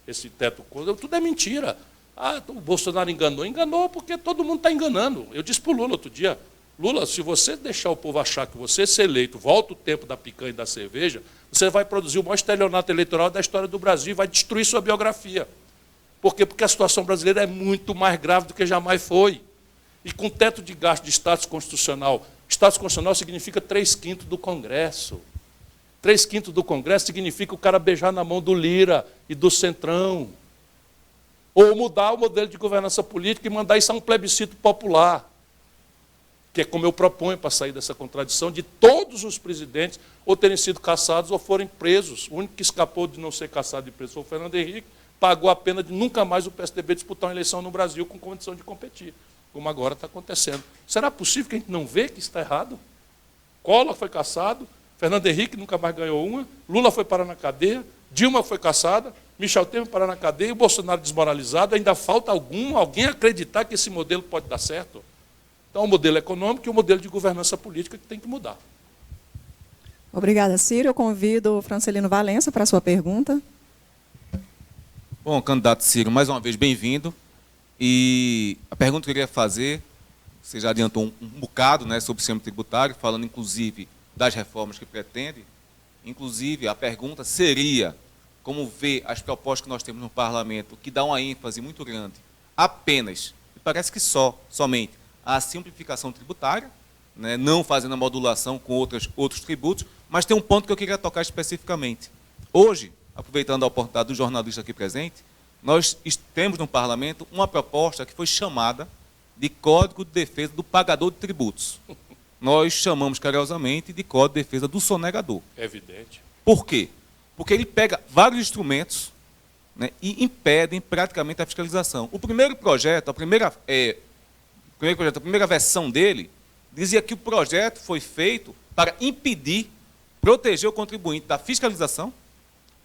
esse teto, tudo é mentira. Ah, o Bolsonaro enganou porque todo mundo está enganando. Eu disse para o Lula outro dia, Lula, se você deixar o povo achar que você ser eleito, volta o tempo da picanha e da cerveja, você vai produzir o maior estelionato eleitoral da história do Brasil e vai destruir sua biografia. Por quê? Porque a situação brasileira é muito mais grave do que jamais foi. E com teto de gasto de status constitucional significa 3/5 do Congresso. 3/5 do Congresso significa o cara beijar na mão do Lira e do Centrão. Ou mudar o modelo de governança política e mandar isso a um plebiscito popular, que é como eu proponho para sair dessa contradição de todos os presidentes ou terem sido caçados ou forem presos. O único que escapou de não ser caçado e preso foi o Fernando Henrique, pagou a pena de nunca mais o PSDB disputar uma eleição no Brasil com condição de competir, como agora está acontecendo. Será possível que a gente não vê que isso está errado? Collor foi caçado, Fernando Henrique nunca mais ganhou uma, Lula foi parar na cadeia, Dilma foi caçada, Michel Temer parar na cadeia, o Bolsonaro desmoralizado, ainda falta alguém acreditar que esse modelo pode dar certo. Então, o modelo econômico e o modelo de governança política que tem que mudar. Obrigada, Ciro. Eu convido o Francelino Valença para a sua pergunta. Bom, candidato Ciro, mais uma vez bem-vindo. E a pergunta que eu queria fazer, você já adiantou um bocado, né, sobre o sistema tributário, falando inclusive das reformas que pretende. Inclusive, a pergunta seria como vê as propostas que nós temos no parlamento, que dá uma ênfase muito grande apenas, e parece que somente, a simplificação tributária, né, não fazendo a modulação com outros tributos, mas tem um ponto que eu queria tocar especificamente. Hoje, aproveitando a oportunidade do jornalista aqui presente, nós temos no parlamento uma proposta que foi chamada de Código de Defesa do Pagador de Tributos. Nós chamamos carinhosamente de Código de Defesa do Sonegador. É evidente. Por quê? Porque ele pega vários instrumentos, né, e impedem praticamente a fiscalização. O primeiro projeto, a primeira versão dele, dizia que o projeto foi feito para impedir, proteger o contribuinte da fiscalização,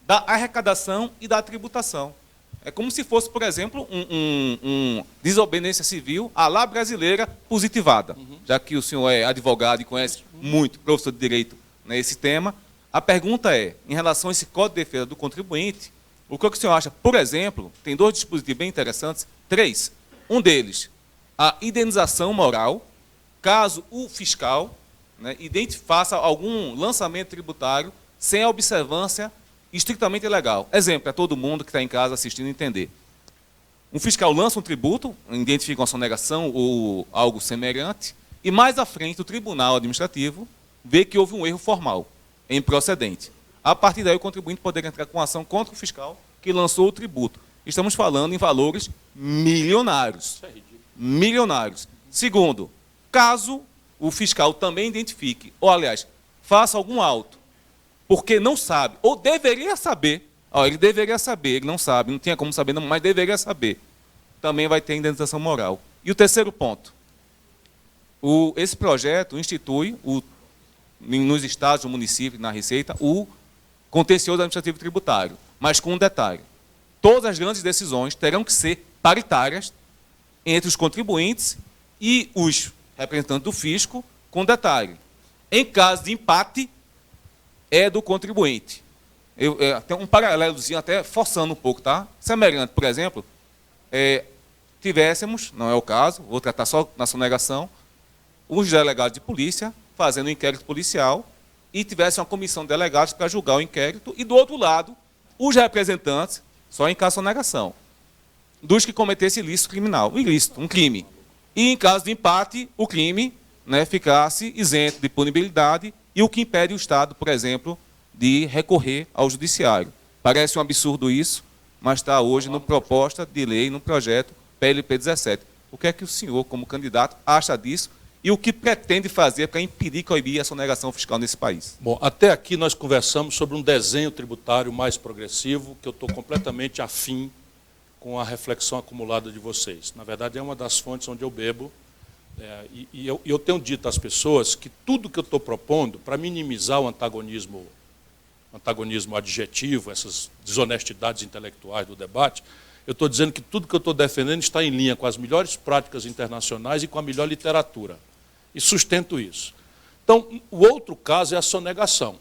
da arrecadação e da tributação. É como se fosse, por exemplo, um desobediência civil à la brasileira positivada. Já que o senhor é advogado e conhece muito, professor de direito, né, esse tema, a pergunta é, em relação a esse Código de Defesa do Contribuinte, o que o senhor acha, por exemplo, tem 2 dispositivos bem interessantes, 3. Um deles, a indenização moral, caso o fiscal, né, faça algum lançamento tributário sem a observância estritamente legal. Exemplo, para todo mundo que está em casa assistindo entender. Um fiscal lança um tributo, identifica uma sonegação ou algo semelhante, e mais à frente o tribunal administrativo vê que houve um erro formal, improcedente. A partir daí o contribuinte poderia entrar com ação contra o fiscal que lançou o tributo. Estamos falando em valores milionários. Isso é ridículo. Milionários. Segundo, caso o fiscal também identifique, ou aliás, faça algum auto, porque não sabe, ou deveria saber, ele deveria saber, ele não sabe, não tinha como saber, não, mas deveria saber, também vai ter indenização moral. E o terceiro ponto, esse projeto institui, nos estados, no município, na Receita, o contencioso administrativo tributário, mas com um detalhe, todas as grandes decisões terão que ser paritárias entre os contribuintes e os representantes do fisco, com detalhe, em caso de empate, é do contribuinte. Tem um paralelozinho até forçando um pouco, tá? Semelhante, por exemplo, tivéssemos, não é o caso, vou tratar só na sonegação, os delegados de polícia fazendo um inquérito policial e tivesse uma comissão de delegados para julgar o inquérito e, do outro lado, os representantes, só em caso de sonegação, dos que cometessem ilícito, um crime. E, em caso de empate, o crime, né, ficasse isento de punibilidade e o que impede o Estado, por exemplo, de recorrer ao judiciário. Parece um absurdo isso, mas está hoje no proposta de lei, no projeto PLP 17. O que é que o senhor, como candidato, acha disso e o que pretende fazer para impedir e coibir a sonegação fiscal nesse país? Bom, até aqui nós conversamos sobre um desenho tributário mais progressivo, que eu estou completamente afim com a reflexão acumulada de vocês. Na verdade, é uma das fontes onde eu bebo. Eu tenho dito às pessoas que tudo que eu estou propondo, para minimizar o antagonismo adjetivo, essas desonestidades intelectuais do debate, eu estou dizendo que tudo que eu estou defendendo está em linha com as melhores práticas internacionais e com a melhor literatura. E sustento isso. Então, o outro caso é a sonegação.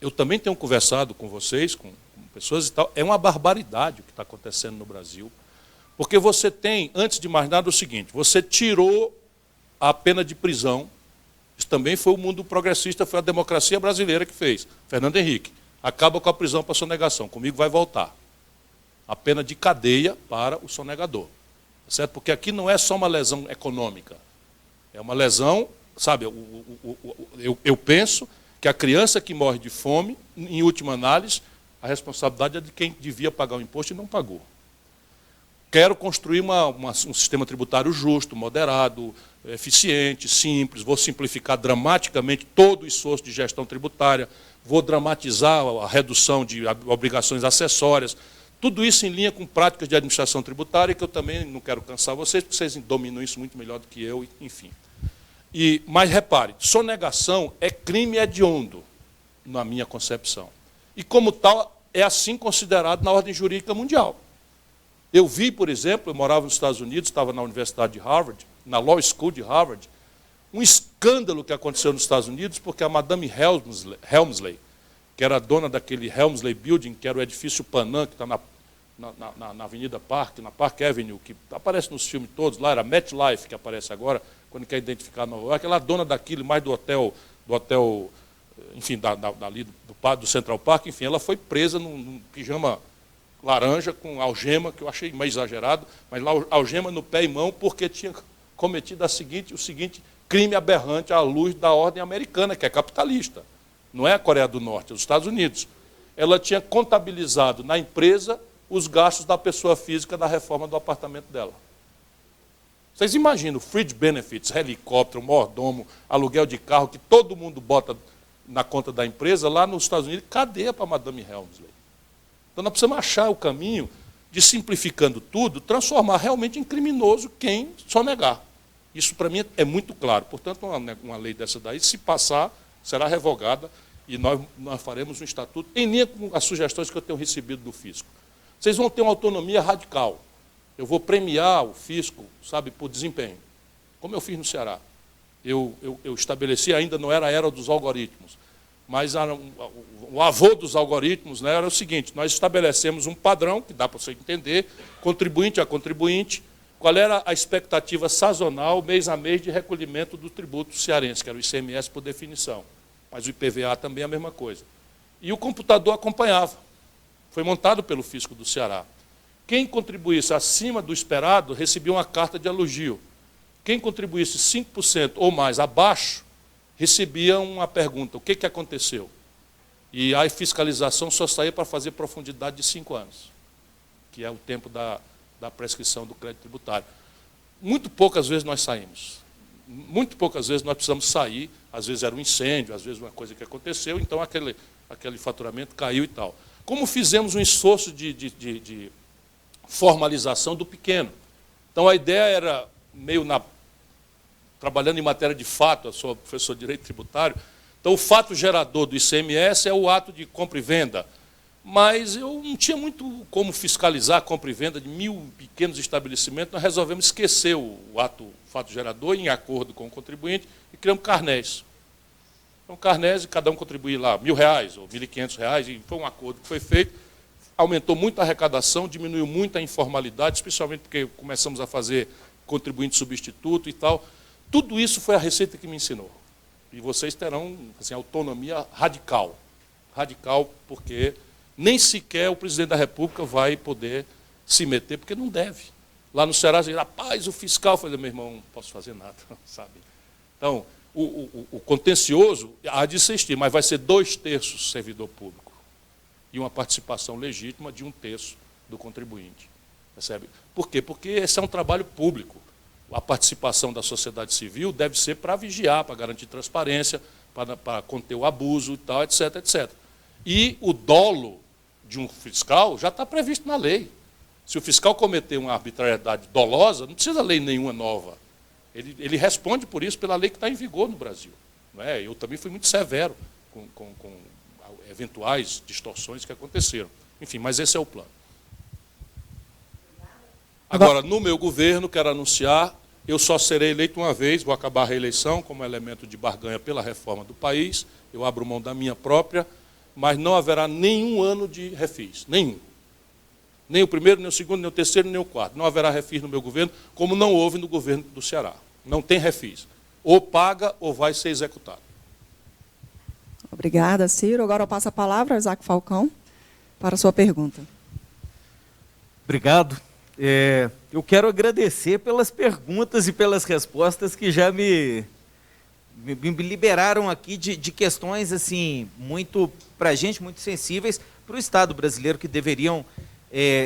eu também tenho conversado com vocês, com pessoas e tal, é uma barbaridade o que está acontecendo no Brasil, porque você tem, antes de mais nada, o seguinte, você tirou a pena de prisão, isso também foi o mundo progressista, foi a democracia brasileira que fez, Fernando Henrique, acaba com a prisão para sonegação, comigo vai voltar. A pena de cadeia para o sonegador, certo? Porque aqui não é só uma lesão econômica, é uma lesão, sabe, eu penso que a criança que morre de fome, em última análise, a responsabilidade é de quem devia pagar o imposto e não pagou. Quero construir um sistema tributário justo, moderado, eficiente, simples, vou simplificar dramaticamente todo o esforço de gestão tributária, vou dramatizar a redução de obrigações acessórias, tudo isso em linha com práticas de administração tributária, que eu também não quero cansar vocês, porque vocês dominam isso muito melhor do que eu, enfim. Mas repare, sonegação é crime hediondo, na minha concepção. E, como tal, é assim considerado na ordem jurídica mundial. Eu vi, por exemplo, eu morava nos Estados Unidos, estava na Universidade de Harvard, na Law School de Harvard, um escândalo que aconteceu nos Estados Unidos, porque a Madame Helmsley, que era dona daquele Helmsley Building, que era o edifício Panam, que está na Avenida Park, na Park Avenue, que aparece nos filmes todos, lá era MetLife, que aparece agora, quando quer identificar Nova York, ela é dona daquilo, mais do hotel enfim, ali do Central Park, enfim, ela foi presa num pijama laranja com algema, que eu achei meio exagerado, mas lá algema no pé e mão, porque tinha cometido o seguinte crime aberrante à luz da ordem americana, que é capitalista. Não é a Coreia do Norte, é os Estados Unidos. Ela tinha contabilizado na empresa os gastos da pessoa física da reforma do apartamento dela. Vocês imaginam, fringe benefits, helicóptero, mordomo, aluguel de carro, que todo mundo bota na conta da empresa, lá nos Estados Unidos, cadeia para a Madame Helmsley. Então nós precisamos achar o caminho de, simplificando tudo, transformar realmente em criminoso quem sonegar. Isso, para mim, é muito claro. Portanto, uma lei dessa daí, se passar, será revogada e nós faremos um estatuto em linha com as sugestões que eu tenho recebido do fisco. Vocês vão ter uma autonomia radical. Eu vou premiar o fisco, sabe, por desempenho, como eu fiz no Ceará. Eu estabeleci, ainda não era a era dos algoritmos, mas o avô dos algoritmos, né, era o seguinte, nós estabelecemos um padrão, que dá para você entender, contribuinte a contribuinte, qual era a expectativa sazonal, mês a mês, de recolhimento do tributo cearense, que era o ICMS por definição, mas o IPVA também é a mesma coisa. E o computador acompanhava, foi montado pelo fisco do Ceará. Quem contribuísse acima do esperado recebia uma carta de elogio. Quem contribuísse 5% ou mais abaixo, recebia uma pergunta, o que aconteceu? E a fiscalização só saía para fazer profundidade de 5 anos, que é o tempo da prescrição do crédito tributário. Muito poucas vezes nós saímos. Muito poucas vezes nós precisamos sair, às vezes era um incêndio, às vezes uma coisa que aconteceu, então aquele faturamento caiu e tal. Como fizemos um esforço de formalização do pequeno. Então a ideia era, meio trabalhando em matéria de fato, eu sou professor de Direito Tributário, então o fato gerador do ICMS é o ato de compra e venda, mas eu não tinha muito como fiscalizar a compra e venda de 1.000 pequenos estabelecimentos, nós resolvemos esquecer o fato gerador, em acordo com o contribuinte, e criamos carnés. Então, carnés, cada um contribuía lá R$1.000 ou R$1.500, e foi um acordo que foi feito, aumentou muito a arrecadação, diminuiu muito a informalidade, especialmente porque começamos a fazer contribuinte substituto e tal. Tudo isso foi a Receita que me ensinou. E vocês terão assim, autonomia radical. Radical porque nem sequer o presidente da República vai poder se meter, porque não deve. Lá no Ceará, diz, rapaz, o fiscal, eu falei, meu irmão, não posso fazer nada, sabe? Então, o contencioso há de existir, mas vai ser 2/3 servidor público e uma participação legítima de 1/3 do contribuinte. Percebe? Por quê? Porque esse é um trabalho público. A participação da sociedade civil deve ser para vigiar, para garantir transparência, para conter o abuso e tal, etc, etc. E o dolo de um fiscal já está previsto na lei. Se o fiscal cometer uma arbitrariedade dolosa, não precisa lei nenhuma nova. Ele responde por isso pela lei que está em vigor no Brasil. Não é? Eu também fui muito severo com eventuais distorções que aconteceram. Enfim, mas esse é o plano. Agora, no meu governo, quero anunciar, eu só serei eleito uma vez, vou acabar a reeleição como elemento de barganha pela reforma do país, eu abro mão da minha própria, mas não haverá nenhum ano de refis, nenhum. Nem o primeiro, nem o segundo, nem o terceiro, nem o quarto. Não haverá refis no meu governo, como não houve no governo do Ceará. Não tem refis. Ou paga ou vai ser executado. Obrigada, Ciro. Agora eu passo a palavra ao Isaac Falcão para a sua pergunta. Obrigado. Eu quero agradecer pelas perguntas e pelas respostas que já me liberaram aqui de questões assim muito, para a gente, muito sensíveis para o Estado brasileiro, que deveriam,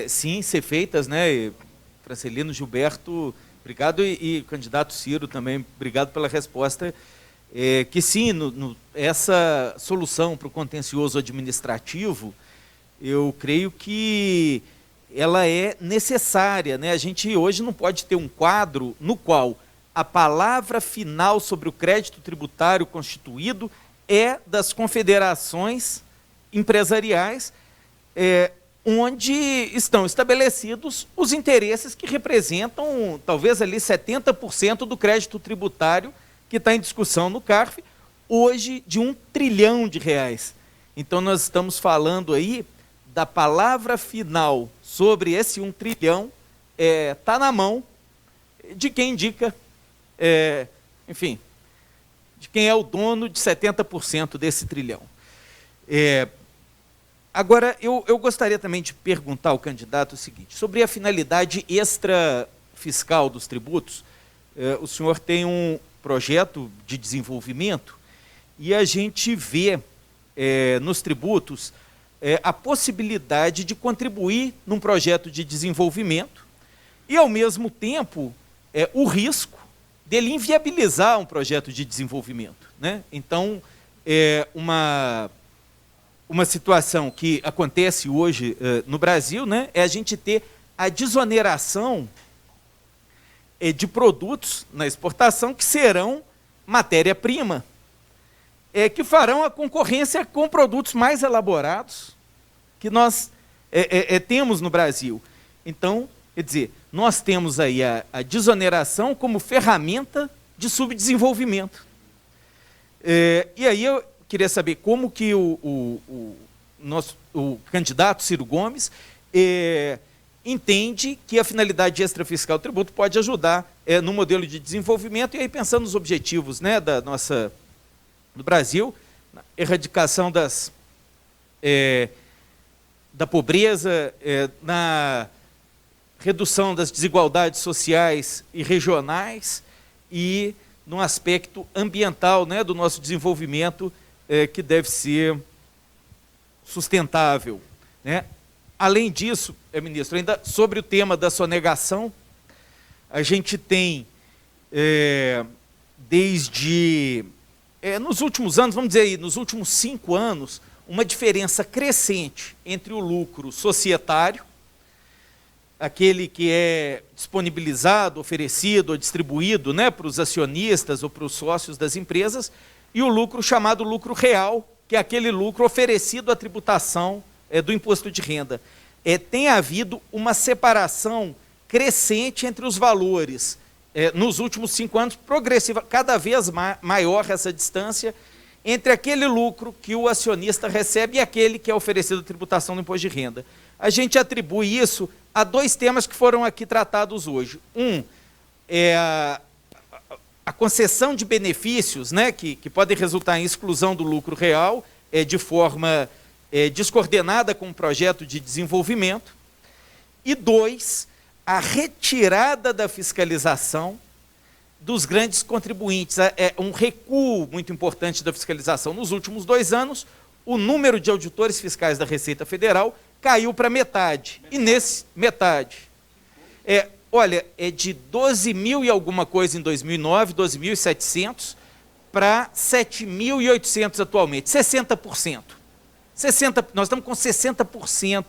sim, ser feitas, né? Francelino, Gilberto, obrigado, e candidato Ciro também, obrigado pela resposta. Que sim, essa solução para o contencioso administrativo, eu creio que ela é necessária, né? A gente hoje não pode ter um quadro no qual a palavra final sobre o crédito tributário constituído é das confederações empresariais, onde estão estabelecidos os interesses que representam talvez ali 70% do crédito tributário que está em discussão no CARF, hoje de R$1 trilhão. Então nós estamos falando aí da palavra final sobre esse 1 trilhão, está na mão de quem indica, enfim, de quem é o dono de 70% desse trilhão. Agora, eu gostaria também de perguntar ao candidato o seguinte, sobre a finalidade extrafiscal dos tributos. O senhor tem um projeto de desenvolvimento e a gente vê nos tributos a possibilidade de contribuir num projeto de desenvolvimento e, ao mesmo tempo, o risco dele inviabilizar um projeto de desenvolvimento, né? Então, uma situação que acontece hoje no Brasil, né, é a gente ter a desoneração de produtos na exportação que serão matéria-prima, que farão a concorrência com produtos mais elaborados que nós temos no Brasil. Então, quer dizer, nós temos aí a desoneração como ferramenta de subdesenvolvimento. E aí eu queria saber como que o candidato Ciro Gomes entende que a finalidade extrafiscal do tributo pode ajudar no modelo de desenvolvimento, e aí pensando nos objetivos, né, do Brasil, na erradicação da pobreza, na redução das desigualdades sociais e regionais e no aspecto ambiental, né, do nosso desenvolvimento, que deve ser sustentável, né? Além disso, ministro, ainda sobre o tema da sonegação, a gente tem, nos últimos anos, vamos dizer aí, nos últimos 5 anos, uma diferença crescente entre o lucro societário, aquele que é disponibilizado, oferecido ou distribuído, né, para os acionistas ou para os sócios das empresas, e o lucro chamado lucro real, que é aquele lucro oferecido à tributação do imposto de renda. Tem havido uma separação crescente entre os valores, nos últimos 5 anos, progressiva, cada vez maior essa distância entre aquele lucro que o acionista recebe e aquele que é oferecido à tributação do imposto de renda. A gente atribui isso a 2 temas que foram aqui tratados hoje. Um é a concessão de benefícios, né, que podem resultar em exclusão do lucro real, de forma descoordenada com o projeto de desenvolvimento. E 2, a retirada da fiscalização dos grandes contribuintes. Um recuo muito importante da fiscalização. Nos últimos 2 anos, o número de auditores fiscais da Receita Federal caiu para metade. E nesse metade, olha, de 12 mil e alguma coisa em 2009, 12.700, para 7.800 atualmente, 60%. Nós estamos com 60%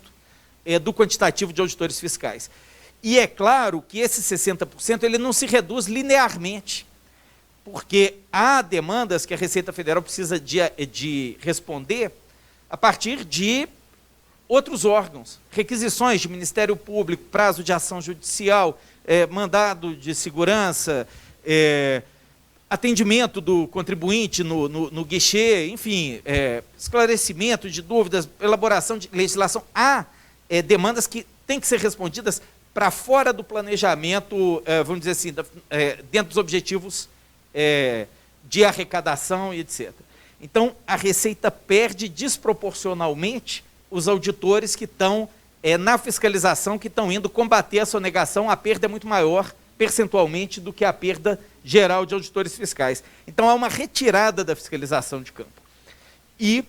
do quantitativo de auditores fiscais. E é claro que esse 60% ele não se reduz linearmente, porque há demandas que a Receita Federal precisa de responder a partir de outros órgãos, requisições de Ministério Público, prazo de ação judicial, mandado de segurança, atendimento do contribuinte no guichê, enfim, esclarecimento de dúvidas, elaboração de legislação. Há demandas que têm que ser respondidas para fora do planejamento, vamos dizer assim, dentro dos objetivos de arrecadação e etc. Então, a Receita perde desproporcionalmente os auditores que estão na fiscalização, que estão indo combater a sonegação. A perda é muito maior, percentualmente, do que a perda geral de auditores fiscais. Então, há uma retirada da fiscalização de campo. E,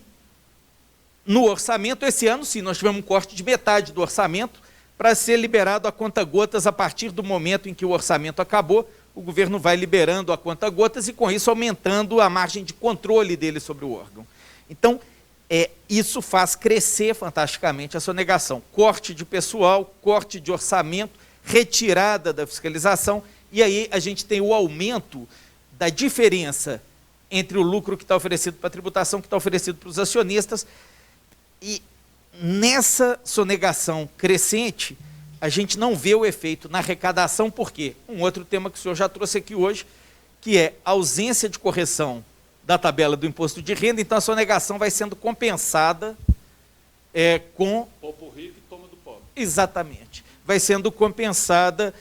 no orçamento, esse ano, sim, nós tivemos um corte de metade do orçamento para ser liberado a conta-gotas a partir do momento em que o orçamento acabou. O governo vai liberando a conta-gotas e, com isso, aumentando a margem de controle dele sobre o órgão. Então, isso faz crescer fantasticamente a sonegação. Corte de pessoal, corte de orçamento, retirada da fiscalização, e aí a gente tem o aumento da diferença entre o lucro que está oferecido para a tributação, que está oferecido para os acionistas, e nessa sonegação crescente, a gente não vê o efeito na arrecadação. Por quê? Um outro tema que o senhor já trouxe aqui hoje, que é a ausência de correção da tabela do imposto de renda. Então, a sonegação vai sendo compensada com... Poupa rico e toma do pobre. Exatamente. Vai sendo compensada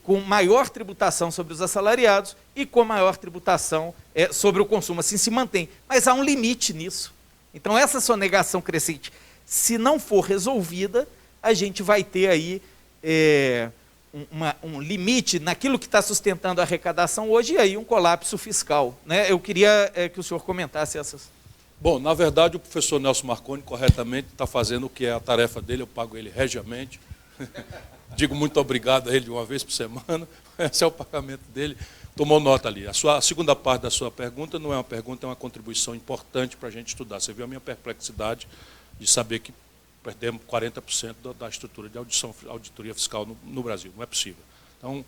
com maior tributação sobre os assalariados e com maior tributação sobre o consumo. Assim se mantém. Mas há um limite nisso. Então, essa sonegação crescente, se não for resolvida, a gente vai ter aí um limite naquilo que está sustentando a arrecadação hoje, e aí um colapso fiscal, né? Eu queria que o senhor comentasse essas. Bom, na verdade, o professor Nelson Marconi corretamente está fazendo o que é a tarefa dele, eu pago ele regiamente. Digo muito obrigado a ele uma vez por semana, esse é o pagamento dele. Tomou nota ali. A segunda parte da sua pergunta não é uma pergunta, é uma contribuição importante para a gente estudar. Você viu a minha perplexidade de saber que perdemos 40% da estrutura de auditoria fiscal no Brasil. Não é possível. Então,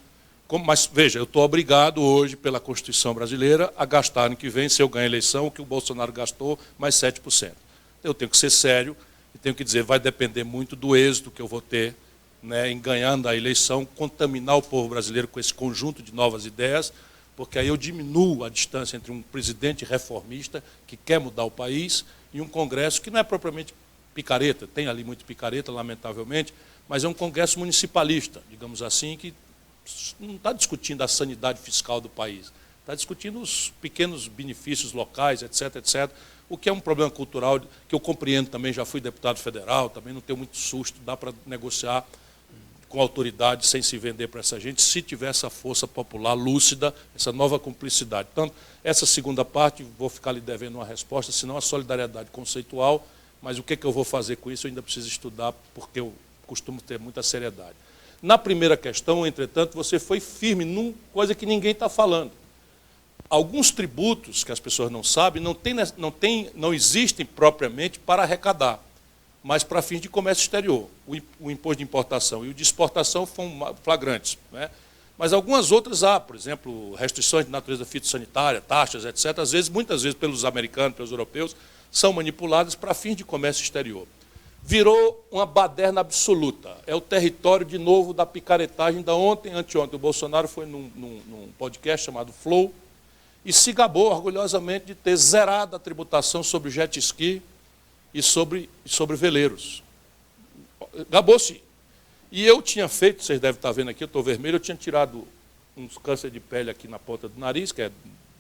mas veja, eu estou obrigado hoje, pela Constituição brasileira, a gastar ano que vem, se eu ganhar a eleição, o que o Bolsonaro gastou, mais 7%. Eu tenho que ser sério e tenho que dizer, vai depender muito do êxito que eu vou ter, né, em ganhando a eleição, contaminar o povo brasileiro com esse conjunto de novas ideias, porque aí eu diminuo a distância entre um presidente reformista que quer mudar o país e um Congresso que não é propriamente picareta, tem ali muito picareta, lamentavelmente, mas é um Congresso municipalista, digamos assim, que não está discutindo a sanidade fiscal do país, está discutindo os pequenos benefícios locais, etc., etc., o que é um problema cultural que eu compreendo também, já fui deputado federal, também não tenho muito susto, dá para negociar com autoridade sem se vender para essa gente, se tiver essa força popular lúcida, essa nova cumplicidade. Então, essa segunda parte, vou ficar lhe devendo uma resposta, senão a solidariedade conceitual, mas o que eu vou fazer com isso eu ainda preciso estudar, porque eu costumo ter muita seriedade. Na primeira questão, entretanto, você foi firme numa coisa que ninguém está falando. Alguns tributos, que as pessoas não sabem, não existem propriamente para arrecadar, mas para fins de comércio exterior. O imposto de importação e o de exportação foram flagrantes, né? Mas algumas outras há, por exemplo, restrições de natureza fitossanitária, taxas, etc., muitas vezes pelos americanos, pelos europeus, são manipuladas para fins de comércio exterior. Virou uma baderna absoluta. É o território, de novo, da picaretagem da ontem, anteontem. O Bolsonaro foi num podcast chamado Flow e se gabou orgulhosamente de ter zerado a tributação sobre jet ski e sobre veleiros. Gabou-se. E eu tinha feito, vocês devem estar vendo aqui, eu estou vermelho, eu tinha tirado uns câncer de pele aqui na ponta do nariz, que é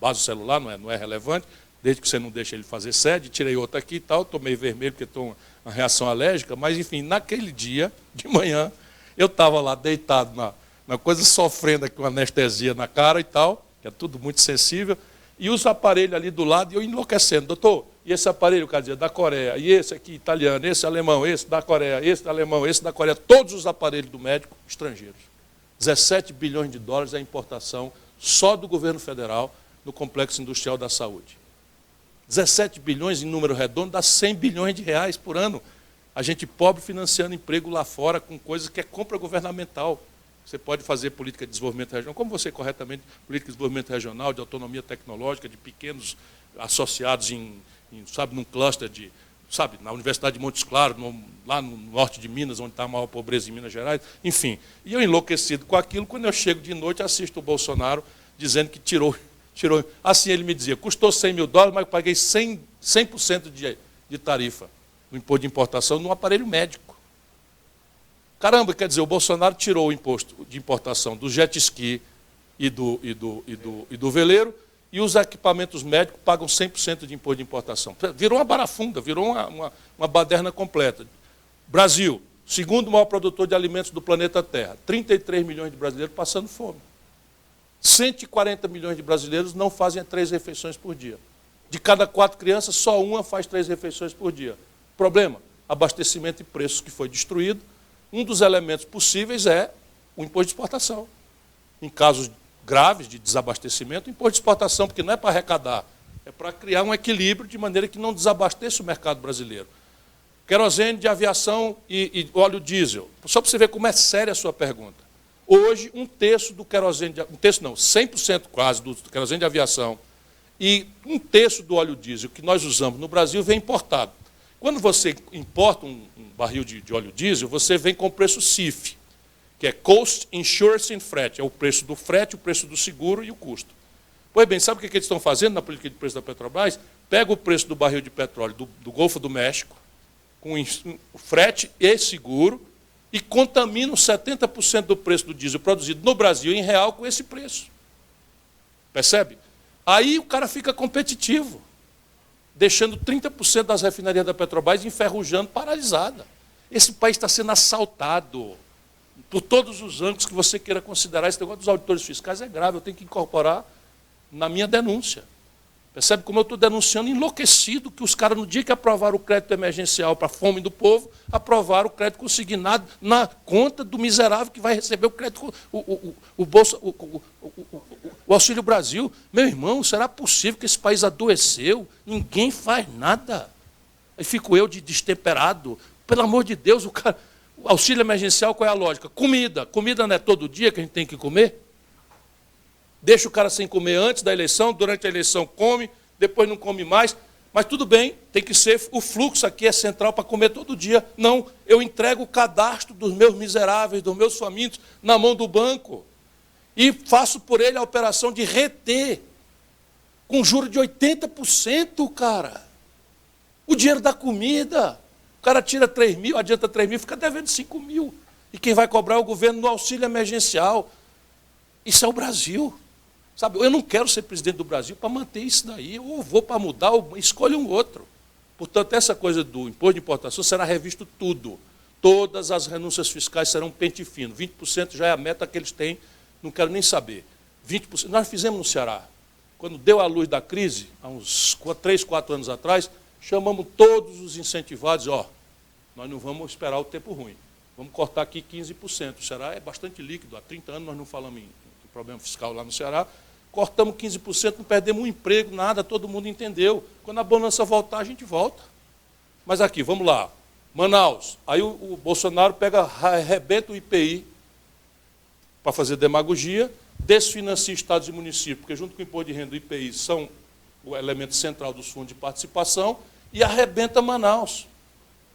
base celular, não é relevante, desde que você não deixa ele fazer sede, tirei outra aqui e tal, estou meio vermelho porque estou uma reação alérgica, mas enfim, naquele dia, de manhã, eu estava lá deitado na coisa, sofrendo aqui uma anestesia na cara e tal, que é tudo muito sensível, e os aparelhos ali do lado, e eu enlouquecendo, doutor, e esse aparelho, o cara dizia, da Coreia, e esse aqui italiano, esse alemão, esse da Coreia, esse da alemão, esse da Coreia, todos os aparelhos do médico estrangeiros. 17 bilhões de dólares é a importação só do governo federal no complexo industrial da saúde. 17 bilhões em número redondo dá 100 bilhões de reais por ano. A gente pobre financiando emprego lá fora com coisas que é compra governamental. Você pode fazer política de desenvolvimento regional, como você corretamente, política de desenvolvimento regional, de autonomia tecnológica, de pequenos associados num cluster na Universidade de Montes Claros, lá no norte de Minas, onde está a maior pobreza em Minas Gerais, enfim. E eu enlouquecido com aquilo, quando eu chego de noite, assisto o Bolsonaro dizendo que tirou tirou. Assim ele me dizia, custou $100 mil, mas eu paguei 100% de tarifa no imposto de importação num aparelho médico. Caramba, quer dizer, o Bolsonaro tirou o imposto de importação do jet ski e do veleiro, e os equipamentos médicos pagam 100% de imposto de importação. Virou uma barafunda, virou uma baderna completa. Brasil, segundo maior produtor de alimentos do planeta Terra, 33 milhões de brasileiros passando fome. 140 milhões de brasileiros não fazem 3 refeições por dia. De cada 4 crianças, só uma faz 3 refeições por dia. Problema? Abastecimento e preços que foi destruído. Um dos elementos possíveis é o imposto de exportação. Em casos graves de desabastecimento, o imposto de exportação, porque não é para arrecadar, é para criar um equilíbrio de maneira que não desabasteça o mercado brasileiro. Querosene de aviação e óleo diesel. Só para você ver como é séria a sua pergunta. Hoje, um terço do querosene, 100% quase do querosene de aviação e um terço do óleo diesel que nós usamos no Brasil vem importado. Quando você importa um barril de óleo diesel, você vem com o preço CIF, que é Cost, Insurance and Frete. É o preço do frete, o preço do seguro e o custo. Pois bem, sabe o que eles estão fazendo na política de preço da Petrobras? Pega o preço do barril de petróleo do Golfo do México, com frete e seguro, e contaminam 70% do preço do diesel produzido no Brasil em real com esse preço. Percebe? Aí o cara fica competitivo, deixando 30% das refinarias da Petrobras enferrujando, paralisada. Esse país está sendo assaltado por todos os ângulos que você queira considerar. Esse negócio dos auditores fiscais é grave, eu tenho que incorporar na minha denúncia. Percebe como eu estou denunciando enlouquecido que os caras, no dia que aprovaram o crédito emergencial para a fome do povo, aprovaram o crédito consignado na conta do miserável que vai receber o crédito, o Auxílio Brasil. Meu irmão, será possível que esse país adoeceu? Ninguém faz nada. Aí fico eu de destemperado. Pelo amor de Deus, o auxílio emergencial, qual é a lógica? Comida. Comida não é todo dia que a gente tem que comer? Deixa o cara sem comer antes da eleição, durante a eleição come, depois não come mais. Mas tudo bem, tem que ser, o fluxo aqui é central para comer todo dia. Não, eu entrego o cadastro dos meus miseráveis, dos meus famintos, na mão do banco. E faço por ele a operação de reter, com juro de 80%, cara. O dinheiro da comida. O cara tira 3 mil, adianta 3 mil, fica devendo 5 mil. E quem vai cobrar é o governo no auxílio emergencial. Isso é o Brasil. Sabe, eu não quero ser presidente do Brasil para manter isso daí. Ou vou para mudar, ou escolho um outro. Portanto, essa coisa do imposto de importação será revisto tudo. Todas as renúncias fiscais serão pente fino. 20% já é a meta que eles têm, não quero nem saber. 20%. Nós fizemos no Ceará. Quando deu a luz da crise, há uns 3, 4 anos atrás, chamamos todos os incentivados, nós não vamos esperar o tempo ruim. Vamos cortar aqui 15%. O Ceará é bastante líquido. Há 30 anos nós não falamos em problema fiscal lá no Ceará. Cortamos 15%, não perdemos um emprego, nada, todo mundo entendeu. Quando a bonança voltar, a gente volta. Mas aqui, vamos lá. Manaus. Aí o Bolsonaro arrebenta o IPI para fazer demagogia, desfinancia estados e municípios, porque junto com o imposto de renda e o IPI são o elemento central dos fundos de participação, e arrebenta Manaus,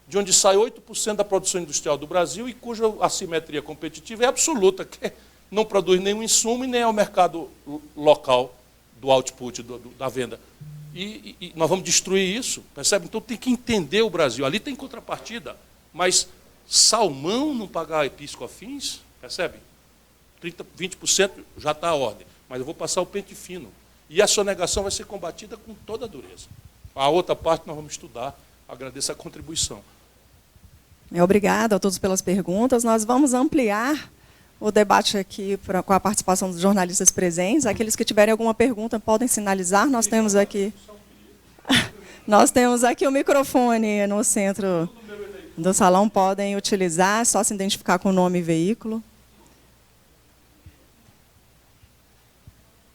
de onde sai 8% da produção industrial do Brasil e cuja assimetria competitiva é absoluta, que não produz nenhum insumo e nem é o mercado local do output, da venda. E nós vamos destruir isso, percebe? Então tem que entender o Brasil. Ali tem contrapartida, mas salmão não pagar PIS/COFINS, percebe? 20% já está a ordem, mas eu vou passar o pente fino. E a sonegação vai ser combatida com toda a dureza. A outra parte nós vamos estudar. Agradeço a contribuição. Obrigada a todos pelas perguntas. Nós vamos ampliar o debate aqui com a participação dos jornalistas presentes. Aqueles que tiverem alguma pergunta podem sinalizar. Nós temos aqui o microfone no centro do salão. Podem utilizar, só se identificar com o nome e veículo.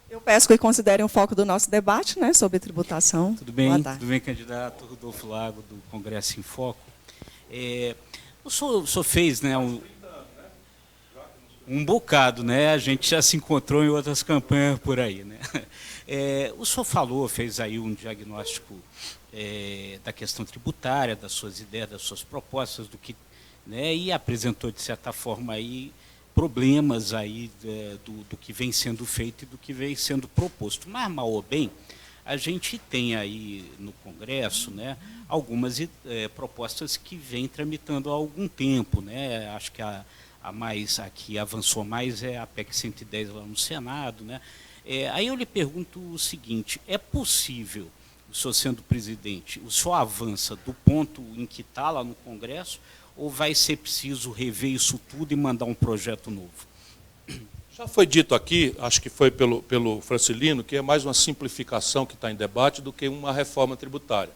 Eu peço que considerem o foco do nosso debate, né, sobre tributação. Tudo bem, candidato Rodolfo Lago, do Congresso em Foco. O senhor fez, né, um bocado, né? A gente já se encontrou em outras campanhas por aí, né? O senhor fez aí um diagnóstico da questão tributária, das suas ideias, das suas propostas, do que, né, e apresentou, de certa forma, aí, problemas aí do que vem sendo feito e do que vem sendo proposto. Mas, mal ou bem, a gente tem aí no Congresso, né, algumas propostas que vêm tramitando há algum tempo, né? Acho que a que avançou mais é a PEC 110 lá no Senado, né? Aí eu lhe pergunto o seguinte: é possível, o senhor sendo presidente, o senhor avança do ponto em que está lá no Congresso, ou vai ser preciso rever isso tudo e mandar um projeto novo? Já foi dito aqui, acho que foi pelo Francilino, que é mais uma simplificação que está em debate do que uma reforma tributária.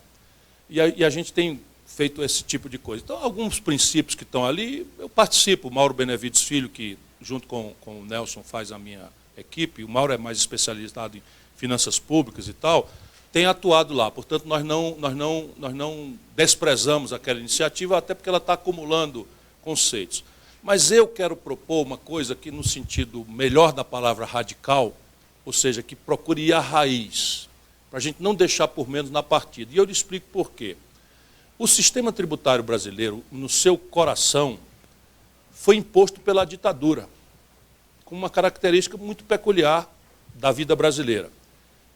E a gente tem feito esse tipo de coisa. Então, alguns princípios que estão ali, eu participo. O Mauro Benevides Filho, que junto com o Nelson faz a minha equipe, o Mauro é mais especializado em finanças públicas e tal, tem atuado lá. Portanto, nós não desprezamos aquela iniciativa, até porque ela está acumulando conceitos. Mas eu quero propor uma coisa que, no sentido melhor da palavra radical, ou seja, que procure ir à raiz, para a gente não deixar por menos na partida. E eu lhe explico por quê. O sistema tributário brasileiro, no seu coração, foi imposto pela ditadura, com uma característica muito peculiar da vida brasileira.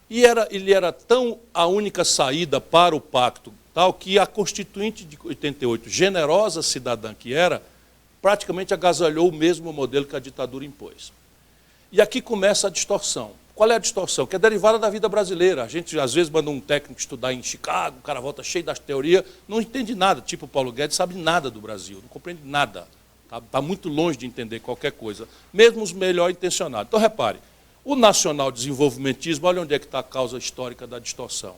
E ele era tão a única saída para o pacto, tal que a Constituinte de 88, generosa cidadã que era, praticamente agasalhou o mesmo modelo que a ditadura impôs. E aqui começa a distorção. Qual é a distorção? Que é derivada da vida brasileira. A gente, às vezes, manda um técnico estudar em Chicago, o cara volta cheio das teorias, não entende nada. Tipo o Paulo Guedes sabe nada do Brasil, não compreende nada. Está muito longe de entender qualquer coisa, mesmo os melhor intencionados. Então, repare, o nacional-desenvolvimentismo, olha onde é que está a causa histórica da distorção.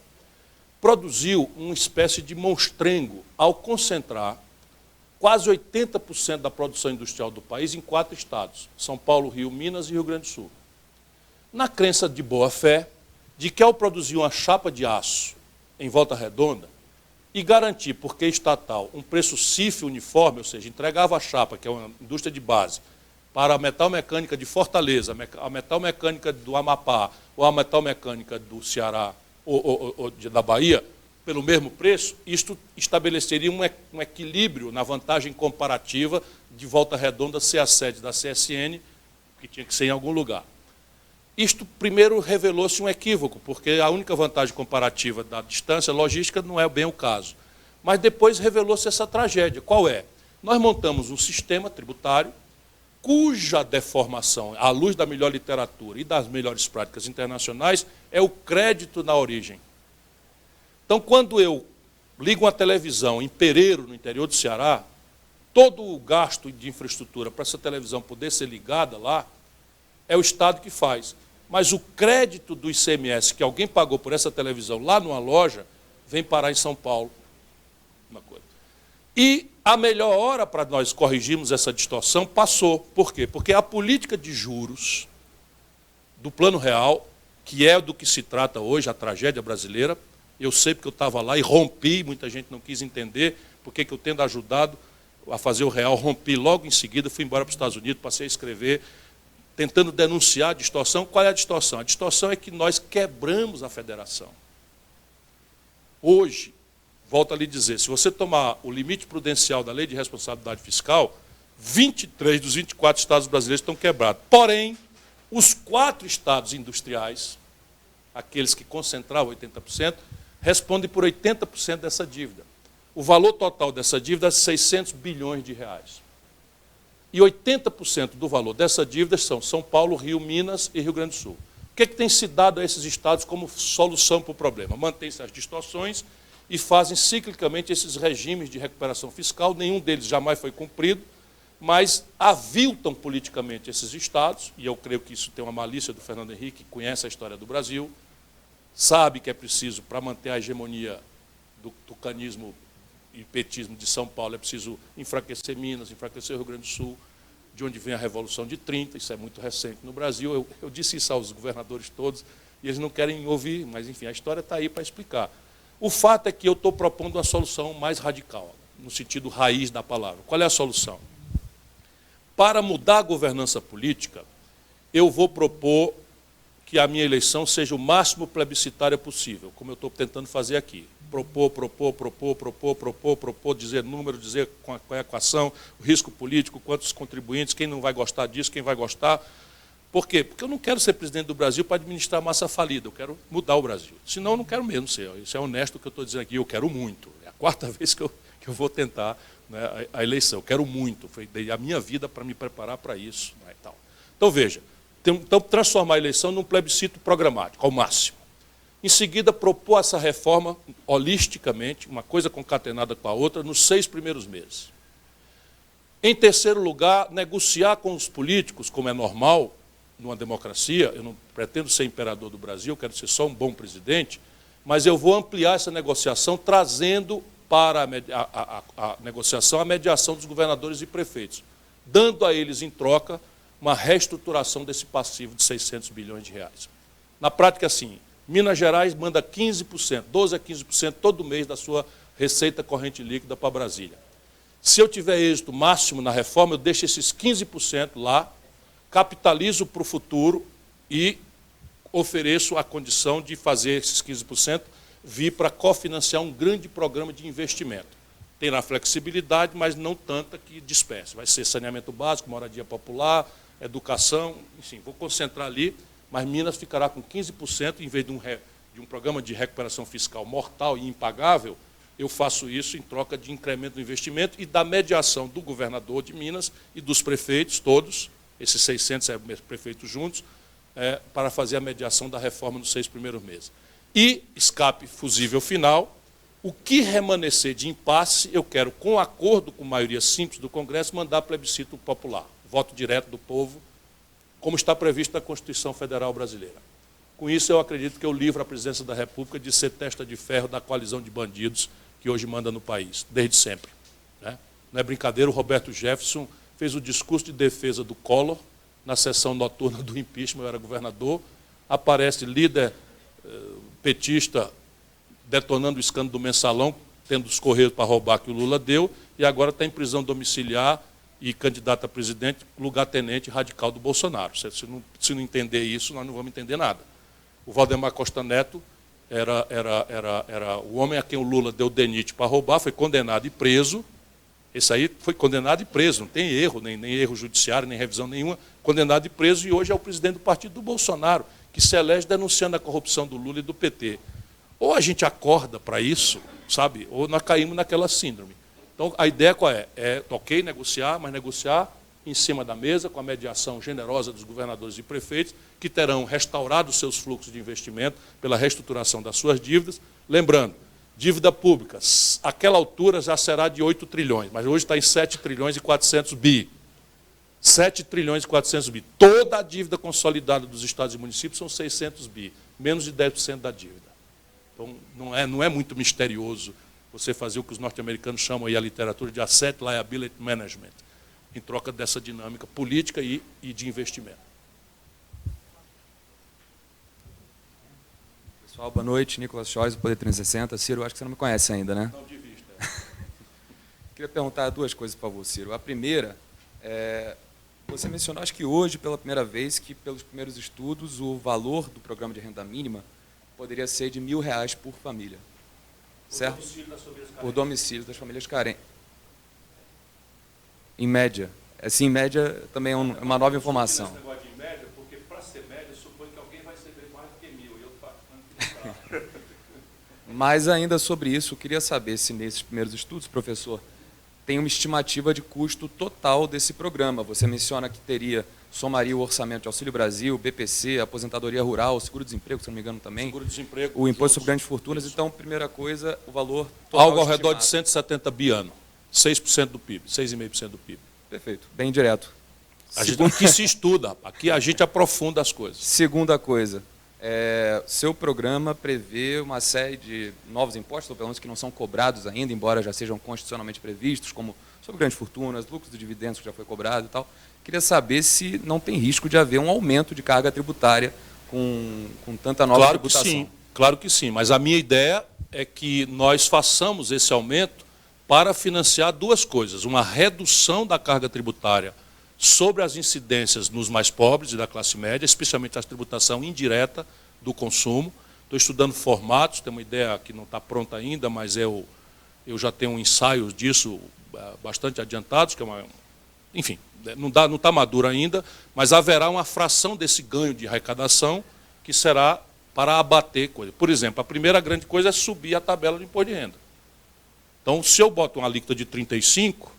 Produziu uma espécie de monstrengo ao concentrar quase 80% da produção industrial do país em 4 estados, São Paulo, Rio, Minas e Rio Grande do Sul. Na crença de boa-fé, de que ao produzir uma chapa de aço em Volta Redonda e garantir, porque estatal, um preço CIF uniforme, ou seja, entregava a chapa, que é uma indústria de base, para a metalmecânica de Fortaleza, a metalmecânica do Amapá ou a metalmecânica do Ceará ou da Bahia, pelo mesmo preço, isto estabeleceria um equilíbrio na vantagem comparativa de Volta Redonda ser a sede da CSN, que tinha que ser em algum lugar. Isto, primeiro, revelou-se um equívoco, porque a única vantagem comparativa da distância logística não é bem o caso. Mas depois revelou-se essa tragédia. Qual é? Nós montamos um sistema tributário cuja deformação, à luz da melhor literatura e das melhores práticas internacionais, é o crédito na origem. Então, quando eu ligo uma televisão em Pereiro, no interior do Ceará, todo o gasto de infraestrutura para essa televisão poder ser ligada lá, é o Estado que faz. Mas o crédito do ICMS que alguém pagou por essa televisão lá numa loja, vem parar em São Paulo. Uma coisa. E a melhor hora para nós corrigirmos essa distorção passou. Por quê? Porque a política de juros do Plano Real, que é do que se trata hoje, a tragédia brasileira, eu sei porque eu estava lá e rompi, muita gente não quis entender, porque eu tendo ajudado a fazer o real, rompi logo em seguida, fui embora para os Estados Unidos, passei a escrever, tentando denunciar a distorção. Qual é a distorção? A distorção é que nós quebramos a federação. Hoje, volto a lhe dizer, se você tomar o limite prudencial da Lei de Responsabilidade Fiscal, 23 dos 24 estados brasileiros estão quebrados. Porém, os 4 estados industriais, aqueles que concentravam 80%, respondem por 80% dessa dívida. O valor total dessa dívida é 600 bilhões de reais. E 80% do valor dessa dívida são São Paulo, Rio, Minas e Rio Grande do Sul. O que tem se dado a esses estados como solução para o problema? Mantém-se as distorções e fazem ciclicamente esses regimes de recuperação fiscal, nenhum deles jamais foi cumprido, mas aviltam politicamente esses estados, e eu creio que isso tem uma malícia do Fernando Henrique, que conhece a história do Brasil, sabe que é preciso, para manter a hegemonia do tucanismo e petismo de São Paulo, é preciso enfraquecer Minas, enfraquecer o Rio Grande do Sul, de onde vem a Revolução de 30, isso é muito recente no Brasil. Eu disse isso aos governadores todos, e eles não querem ouvir, mas, enfim, a história está aí para explicar. O fato é que eu estou propondo uma solução mais radical, no sentido raiz da palavra. Qual é a solução? Para mudar a governança política, eu vou propor que a minha eleição seja o máximo plebiscitária possível, como eu estou tentando fazer aqui. propor, dizer número, dizer qual é a equação, o risco político, quantos contribuintes, quem não vai gostar disso, quem vai gostar. Por quê? Porque eu não quero ser presidente do Brasil para administrar massa falida, eu quero mudar o Brasil. Senão eu não quero mesmo ser. Isso é honesto o que eu estou dizendo aqui, eu quero muito. É a quarta vez que eu vou tentar, né, a eleição, eu quero muito. Dei a minha vida para me preparar para isso. Né, e tal. Então, veja, então, transformar a eleição num plebiscito programático, ao máximo. Em seguida, propor essa reforma holisticamente, uma coisa concatenada com a outra, nos 6 primeiros meses. Em terceiro lugar, negociar com os políticos, como é normal numa democracia. Eu não pretendo ser imperador do Brasil, eu quero ser só um bom presidente, mas eu vou ampliar essa negociação, trazendo para a negociação a mediação dos governadores e prefeitos, dando a eles, em troca, uma reestruturação desse passivo de 600 bilhões de reais. Na prática, assim, Minas Gerais manda 15%, 12% a 15% todo mês da sua receita corrente líquida para Brasília. Se eu tiver êxito máximo na reforma, eu deixo esses 15% lá, capitalizo para o futuro e ofereço a condição de fazer esses 15% vir para cofinanciar um grande programa de investimento. Terá flexibilidade, mas não tanta que disperse. Vai ser saneamento básico, moradia popular, educação, enfim, vou concentrar ali, mas Minas ficará com 15%, em vez de um programa de recuperação fiscal mortal e impagável, eu faço isso em troca de incremento do investimento e da mediação do governador de Minas e dos prefeitos, todos, esses 600 prefeitos juntos, para fazer a mediação da reforma nos 6 primeiros meses. E, escape fusível final, o que remanescer de impasse, eu quero, com acordo com maioria simples do Congresso, mandar plebiscito popular, voto direto do povo, como está previsto na Constituição Federal Brasileira. Com isso, eu acredito que eu livro a presidência da República de ser testa de ferro da coalizão de bandidos que hoje manda no país, desde sempre. Né? Não é brincadeira, o Roberto Jefferson fez o discurso de defesa do Collor, na sessão noturna do impeachment, eu era governador, aparece líder petista detonando o escândalo do Mensalão, tendo os correios para roubar que o Lula deu, e agora está em prisão domiciliar e candidato a presidente, lugar-tenente radical do Bolsonaro. Se não entender isso, nós não vamos entender nada. O Valdemar Costa Neto era o homem a quem o Lula deu DENIT para roubar, foi condenado e preso. Esse aí foi condenado e preso, não tem erro, nem erro judiciário, nem revisão nenhuma, condenado e preso, e hoje é o presidente do partido do Bolsonaro, que se elege denunciando a corrupção do Lula e do PT. Ou a gente acorda para isso, sabe, ou nós caímos naquela síndrome. Então, a ideia qual é? Ok, negociar, mas negociar em cima da mesa, com a mediação generosa dos governadores e prefeitos, que terão restaurado seus fluxos de investimento pela reestruturação das suas dívidas. Lembrando, dívida pública, àquela altura já será de 8 trilhões, mas hoje está em 7 trilhões e 400 bi. 7 trilhões e 400 bi. Toda a dívida consolidada dos estados e municípios são 600 bi, menos de 10% da dívida. Então, não é muito misterioso você fazer o que os norte-americanos chamam aí a literatura de Asset Liability Management, em troca dessa dinâmica política e de investimento. Pessoal, boa noite. Nicolas Schoes, do Poder 360. Ciro, acho que você não me conhece ainda, né? Não de vista. Queria perguntar 2 coisas para você, Ciro. A primeira, você mencionou, acho que hoje, pela primeira vez, que pelos primeiros estudos, o valor do programa de renda mínima poderia ser de R$1.000 por família. Certo? Por domicílio das famílias carentes. Em média. Assim, em média, também é uma nova informação. Esse negócio de média, porque para ser média, supõe que alguém vai receber mais do que 1.000, e eu faço. Mas ainda sobre isso, eu queria saber se nesses primeiros estudos, professor, tem uma estimativa de custo total desse programa. Você menciona que somaria o orçamento de Auxílio Brasil, BPC, aposentadoria rural, seguro-desemprego, se não me engano também. Seguro-desemprego. O imposto sobre grandes fortunas. Então, primeira coisa, o valor total algo ao redor de 170 bi ano. 6% do PIB, 6,5% do PIB. Perfeito, bem direto. Aqui se estuda, aqui a gente aprofunda as coisas. Segunda coisa, seu programa prevê uma série de novos impostos, ou pelo menos que não são cobrados ainda, embora já sejam constitucionalmente previstos, como sobre grandes fortunas, lucros de dividendos que já foi cobrado e tal. Queria saber se não tem risco de haver um aumento de carga tributária com tanta nova tributação. Claro que sim, mas a minha ideia é que nós façamos esse aumento para financiar 2 coisas. Uma redução da carga tributária sobre as incidências nos mais pobres e da classe média, especialmente a tributação indireta do consumo, Estou estudando formatos, tem uma ideia que não está pronta ainda, mas eu já tenho ensaios disso bastante adiantados, que é uma, enfim, não está maduro ainda, mas haverá uma fração desse ganho de arrecadação que será para abater coisas. Por exemplo, a primeira grande coisa é subir a tabela de imposto de renda. Então, se eu boto uma alíquota de 35,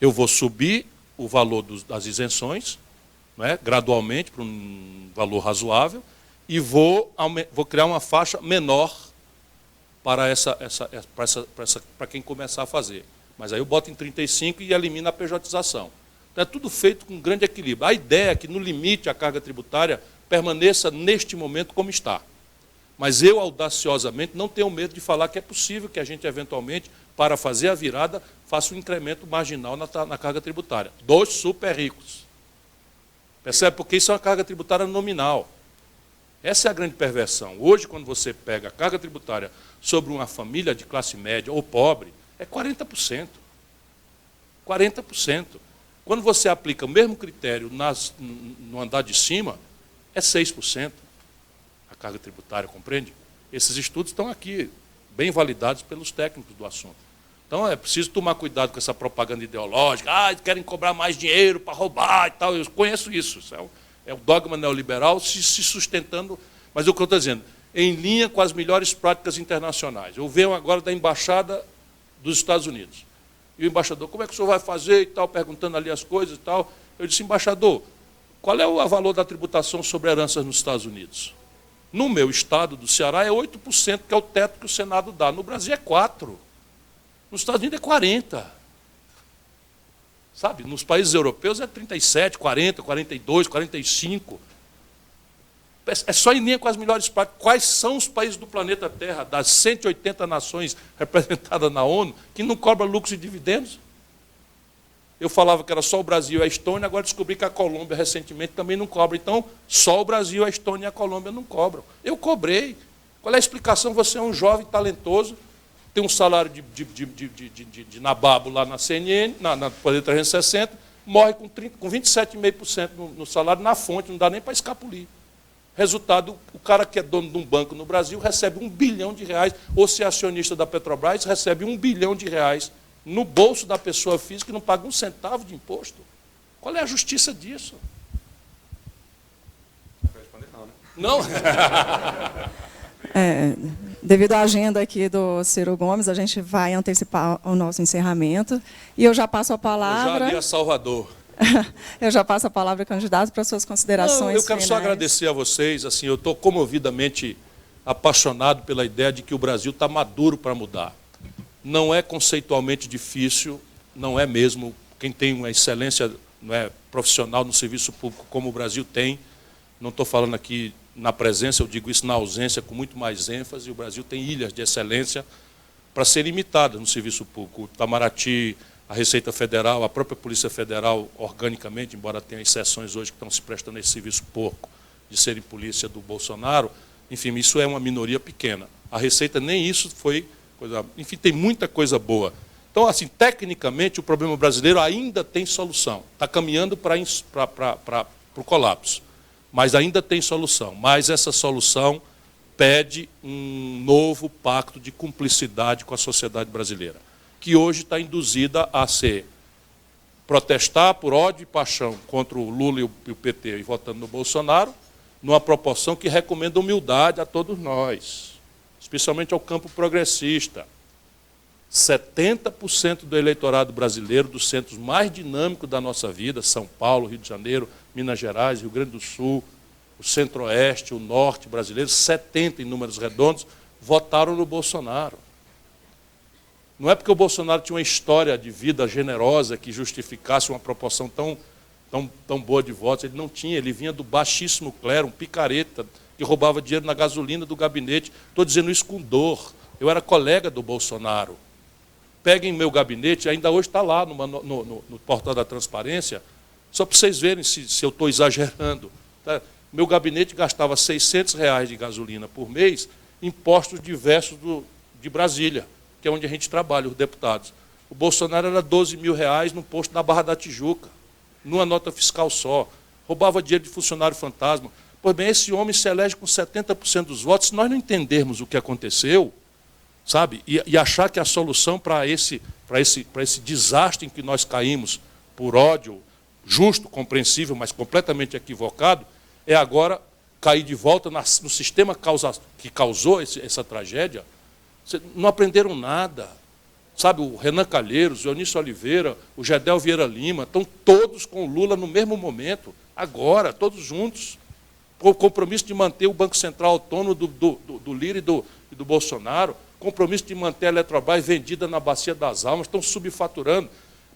eu vou subir o valor das isenções, não é, gradualmente, para um valor razoável, e vou criar uma faixa menor para quem começar a fazer. Mas aí eu boto em 35 e elimino a pejotização. Então é tudo feito com grande equilíbrio. A ideia é que, no limite, a carga tributária permaneça neste momento como está. Mas eu, audaciosamente, não tenho medo de falar que é possível que a gente, eventualmente, para fazer a virada, faça um incremento marginal na carga tributária dos super ricos. Percebe? Porque isso é uma carga tributária nominal. Essa é a grande perversão. Hoje, quando você pega a carga tributária sobre uma família de classe média ou pobre, é 40%. 40%. Quando você aplica o mesmo critério no andar de cima, é 6% a carga tributária, compreende? Esses estudos estão aqui, bem validados pelos técnicos do assunto. Então, é preciso tomar cuidado com essa propaganda ideológica. Querem cobrar mais dinheiro para roubar e tal. Eu conheço isso. Isso é o dogma neoliberal se sustentando. Mas o que eu estou dizendo, em linha com as melhores práticas internacionais. Eu venho agora da Embaixada dos Estados Unidos. E o embaixador, como é que o senhor vai fazer e tal, perguntando ali as coisas e tal. Eu disse, embaixador, qual é o valor da tributação sobre heranças nos Estados Unidos? No meu estado do Ceará é 8%, que é o teto que o Senado dá. No Brasil é 4%. Nos Estados Unidos é 40%. Sabe? Nos países europeus é 37%, 40%, 42%, 45%. É só em linha com as melhores práticas. Quais são os países do planeta Terra, das 180 nações representadas na ONU, que não cobram lucros e dividendos? Eu falava que era só o Brasil e a Estônia, agora descobri que a Colômbia recentemente também não cobra. Então, só o Brasil, a Estônia e a Colômbia não cobram. Eu cobrei. Qual é a explicação? Você é um jovem talentoso, tem um salário de nababo lá na CNN, na Poder 360, morre com 27,5% no salário na fonte, não dá nem para escapulir. Resultado, o cara que é dono de um banco no Brasil recebe R$1 bilhão, ou se é acionista da Petrobras, recebe R$1 bilhão no bolso da pessoa física e não paga um centavo de imposto. Qual é a justiça disso? Não? Devido à agenda aqui do Ciro Gomes, a gente vai antecipar o nosso encerramento. E eu já passo a palavra... Eu já li a Salvador. Eu já passo a palavra, candidato, para suas considerações. Eu quero só agradecer a vocês. Assim, eu estou comovidamente apaixonado pela ideia de que o Brasil está maduro para mudar. Não é conceitualmente difícil, não é mesmo. Quem tem uma excelência, não é, profissional no serviço público como o Brasil tem, não estou falando aqui na presença, eu digo isso na ausência com muito mais ênfase. O Brasil tem ilhas de excelência para ser imitadas no serviço público. O Itamaraty, a Receita Federal, a própria Polícia Federal, organicamente, embora tenha exceções hoje que estão se prestando a esse serviço porco de serem polícia do Bolsonaro, enfim, isso é uma minoria pequena. A Receita nem isso foi coisa... Enfim, tem muita coisa boa. Então, assim, tecnicamente, o problema brasileiro ainda tem solução. Está caminhando para o colapso, mas ainda tem solução. Mas essa solução pede um novo pacto de cumplicidade com a sociedade brasileira, que hoje está induzida a protestar por ódio e paixão contra o Lula e o PT e votando no Bolsonaro, numa proporção que recomenda humildade a todos nós, especialmente ao campo progressista. 70% do eleitorado brasileiro, dos centros mais dinâmicos da nossa vida, São Paulo, Rio de Janeiro, Minas Gerais, Rio Grande do Sul, o Centro-Oeste, o Norte brasileiro, 70% em números redondos, votaram no Bolsonaro. Não é porque o Bolsonaro tinha uma história de vida generosa que justificasse uma proporção tão boa de votos. Ele não tinha, ele vinha do baixíssimo clero, um picareta, que roubava dinheiro na gasolina do gabinete. Estou dizendo isso com dor. Eu era colega do Bolsonaro. Peguem meu gabinete, ainda hoje está lá no portal da transparência, só para vocês verem se eu estou exagerando. Tá? Meu gabinete gastava R$600 de gasolina por mês em postos diversos de Brasília, que é onde a gente trabalha, os deputados. O Bolsonaro era R$12 mil no posto da Barra da Tijuca, numa nota fiscal só. Roubava dinheiro de funcionário fantasma. Pois bem, esse homem se elege com 70% dos votos. Se nós não entendermos o que aconteceu, sabe, e achar que a solução para esse desastre em que nós caímos por ódio, justo, compreensível, mas completamente equivocado, é agora cair de volta no sistema que causou essa tragédia. Não aprenderam nada. Sabe, o Renan Calheiros, o Eunício Oliveira, o Gedel Vieira Lima, estão todos com o Lula no mesmo momento, agora, todos juntos. O compromisso de manter o Banco Central autônomo do Lira e do Bolsonaro, compromisso de manter a Eletrobras vendida na Bacia das Almas, estão subfaturando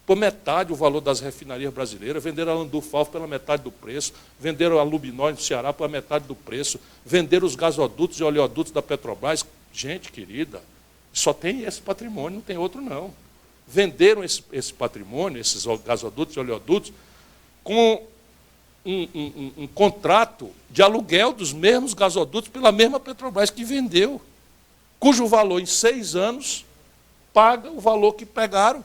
por metade o valor das refinarias brasileiras, venderam a Landulfalf pela metade do preço, venderam a Lubinói no Ceará pela metade do preço, venderam os gasodutos e oleodutos da Petrobras. Gente querida, só tem esse patrimônio, não tem outro não. Venderam esse patrimônio, esses gasodutos e oleodutos, com um contrato de aluguel dos mesmos gasodutos pela mesma Petrobras que vendeu, cujo valor em 6 anos paga o valor que pegaram.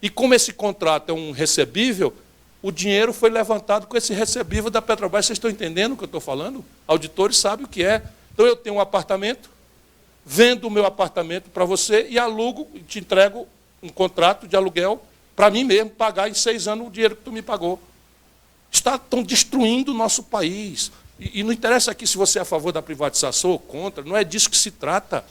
E como esse contrato é um recebível, o dinheiro foi levantado com esse recebível da Petrobras. Vocês estão entendendo o que eu estou falando? Auditores sabem o que é. Então eu tenho um apartamento, vendo o meu apartamento para você e alugo, te entrego um contrato de aluguel para mim mesmo pagar em 6 anos o dinheiro que tu me pagou. Estão destruindo o nosso país. E não interessa aqui se você é a favor da privatização ou contra, não é disso que se trata.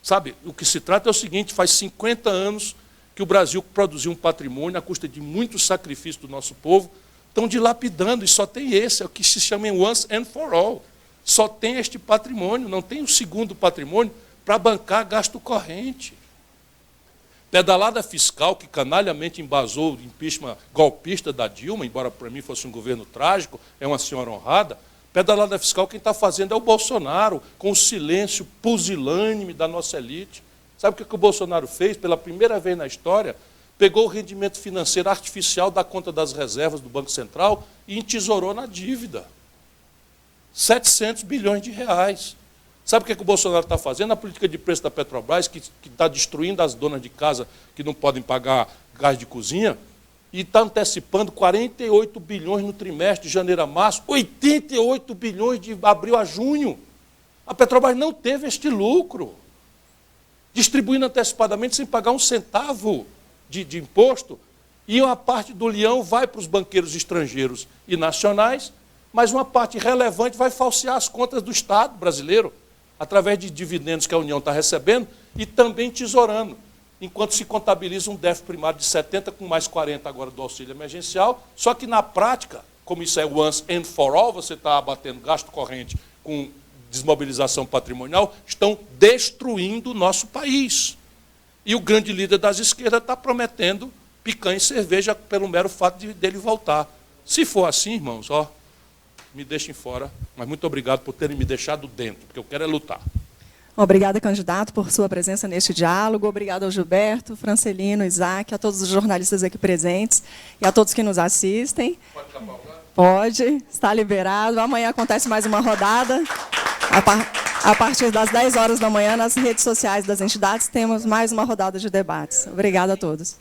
Sabe, o que se trata é o seguinte, faz 50 anos que o Brasil produziu um patrimônio à custa de muito sacrifício do nosso povo, estão dilapidando, e só tem esse, é o que se chama once and for all. Só tem este patrimônio, não tem o segundo patrimônio para bancar gasto corrente. Pedalada fiscal, que canalhamente embasou o impeachment golpista da Dilma, embora para mim fosse um governo trágico, é uma senhora honrada. Pedalada fiscal, quem está fazendo é o Bolsonaro, com o silêncio pusilânime da nossa elite. Sabe o que o Bolsonaro fez? Pela primeira vez na história, pegou o rendimento financeiro artificial da conta das reservas do Banco Central e entesourou na dívida. 700 bilhões de reais. Sabe o que o Bolsonaro está fazendo? A política de preço da Petrobras, que está destruindo as donas de casa que não podem pagar gás de cozinha, e está antecipando 48 bilhões no trimestre de janeiro a março, 88 bilhões de abril a junho. A Petrobras não teve este lucro. Distribuindo antecipadamente sem pagar um centavo de imposto, e uma parte do leão vai para os banqueiros estrangeiros e nacionais, mas uma parte relevante vai falsear as contas do Estado brasileiro, através de dividendos que a União está recebendo e também tesourando, enquanto se contabiliza um déficit primário de 70 com mais 40 agora do auxílio emergencial, só que na prática, como isso é once and for all, você está abatendo gasto corrente com desmobilização patrimonial, estão destruindo o nosso país. E o grande líder das esquerdas está prometendo picanha e cerveja pelo mero fato dele voltar. Se for assim, irmãos, me deixem fora, mas muito obrigado por terem me deixado dentro, porque eu quero é lutar. Obrigada, candidato, por sua presença neste diálogo. Obrigada ao Gilberto, Francelino, Isaac, a todos os jornalistas aqui presentes e a todos que nos assistem. Pode cavalgar? Pode, está liberado. Amanhã acontece mais uma rodada. A partir das 10 horas da manhã, nas redes sociais das entidades, temos mais uma rodada de debates. Obrigada a todos.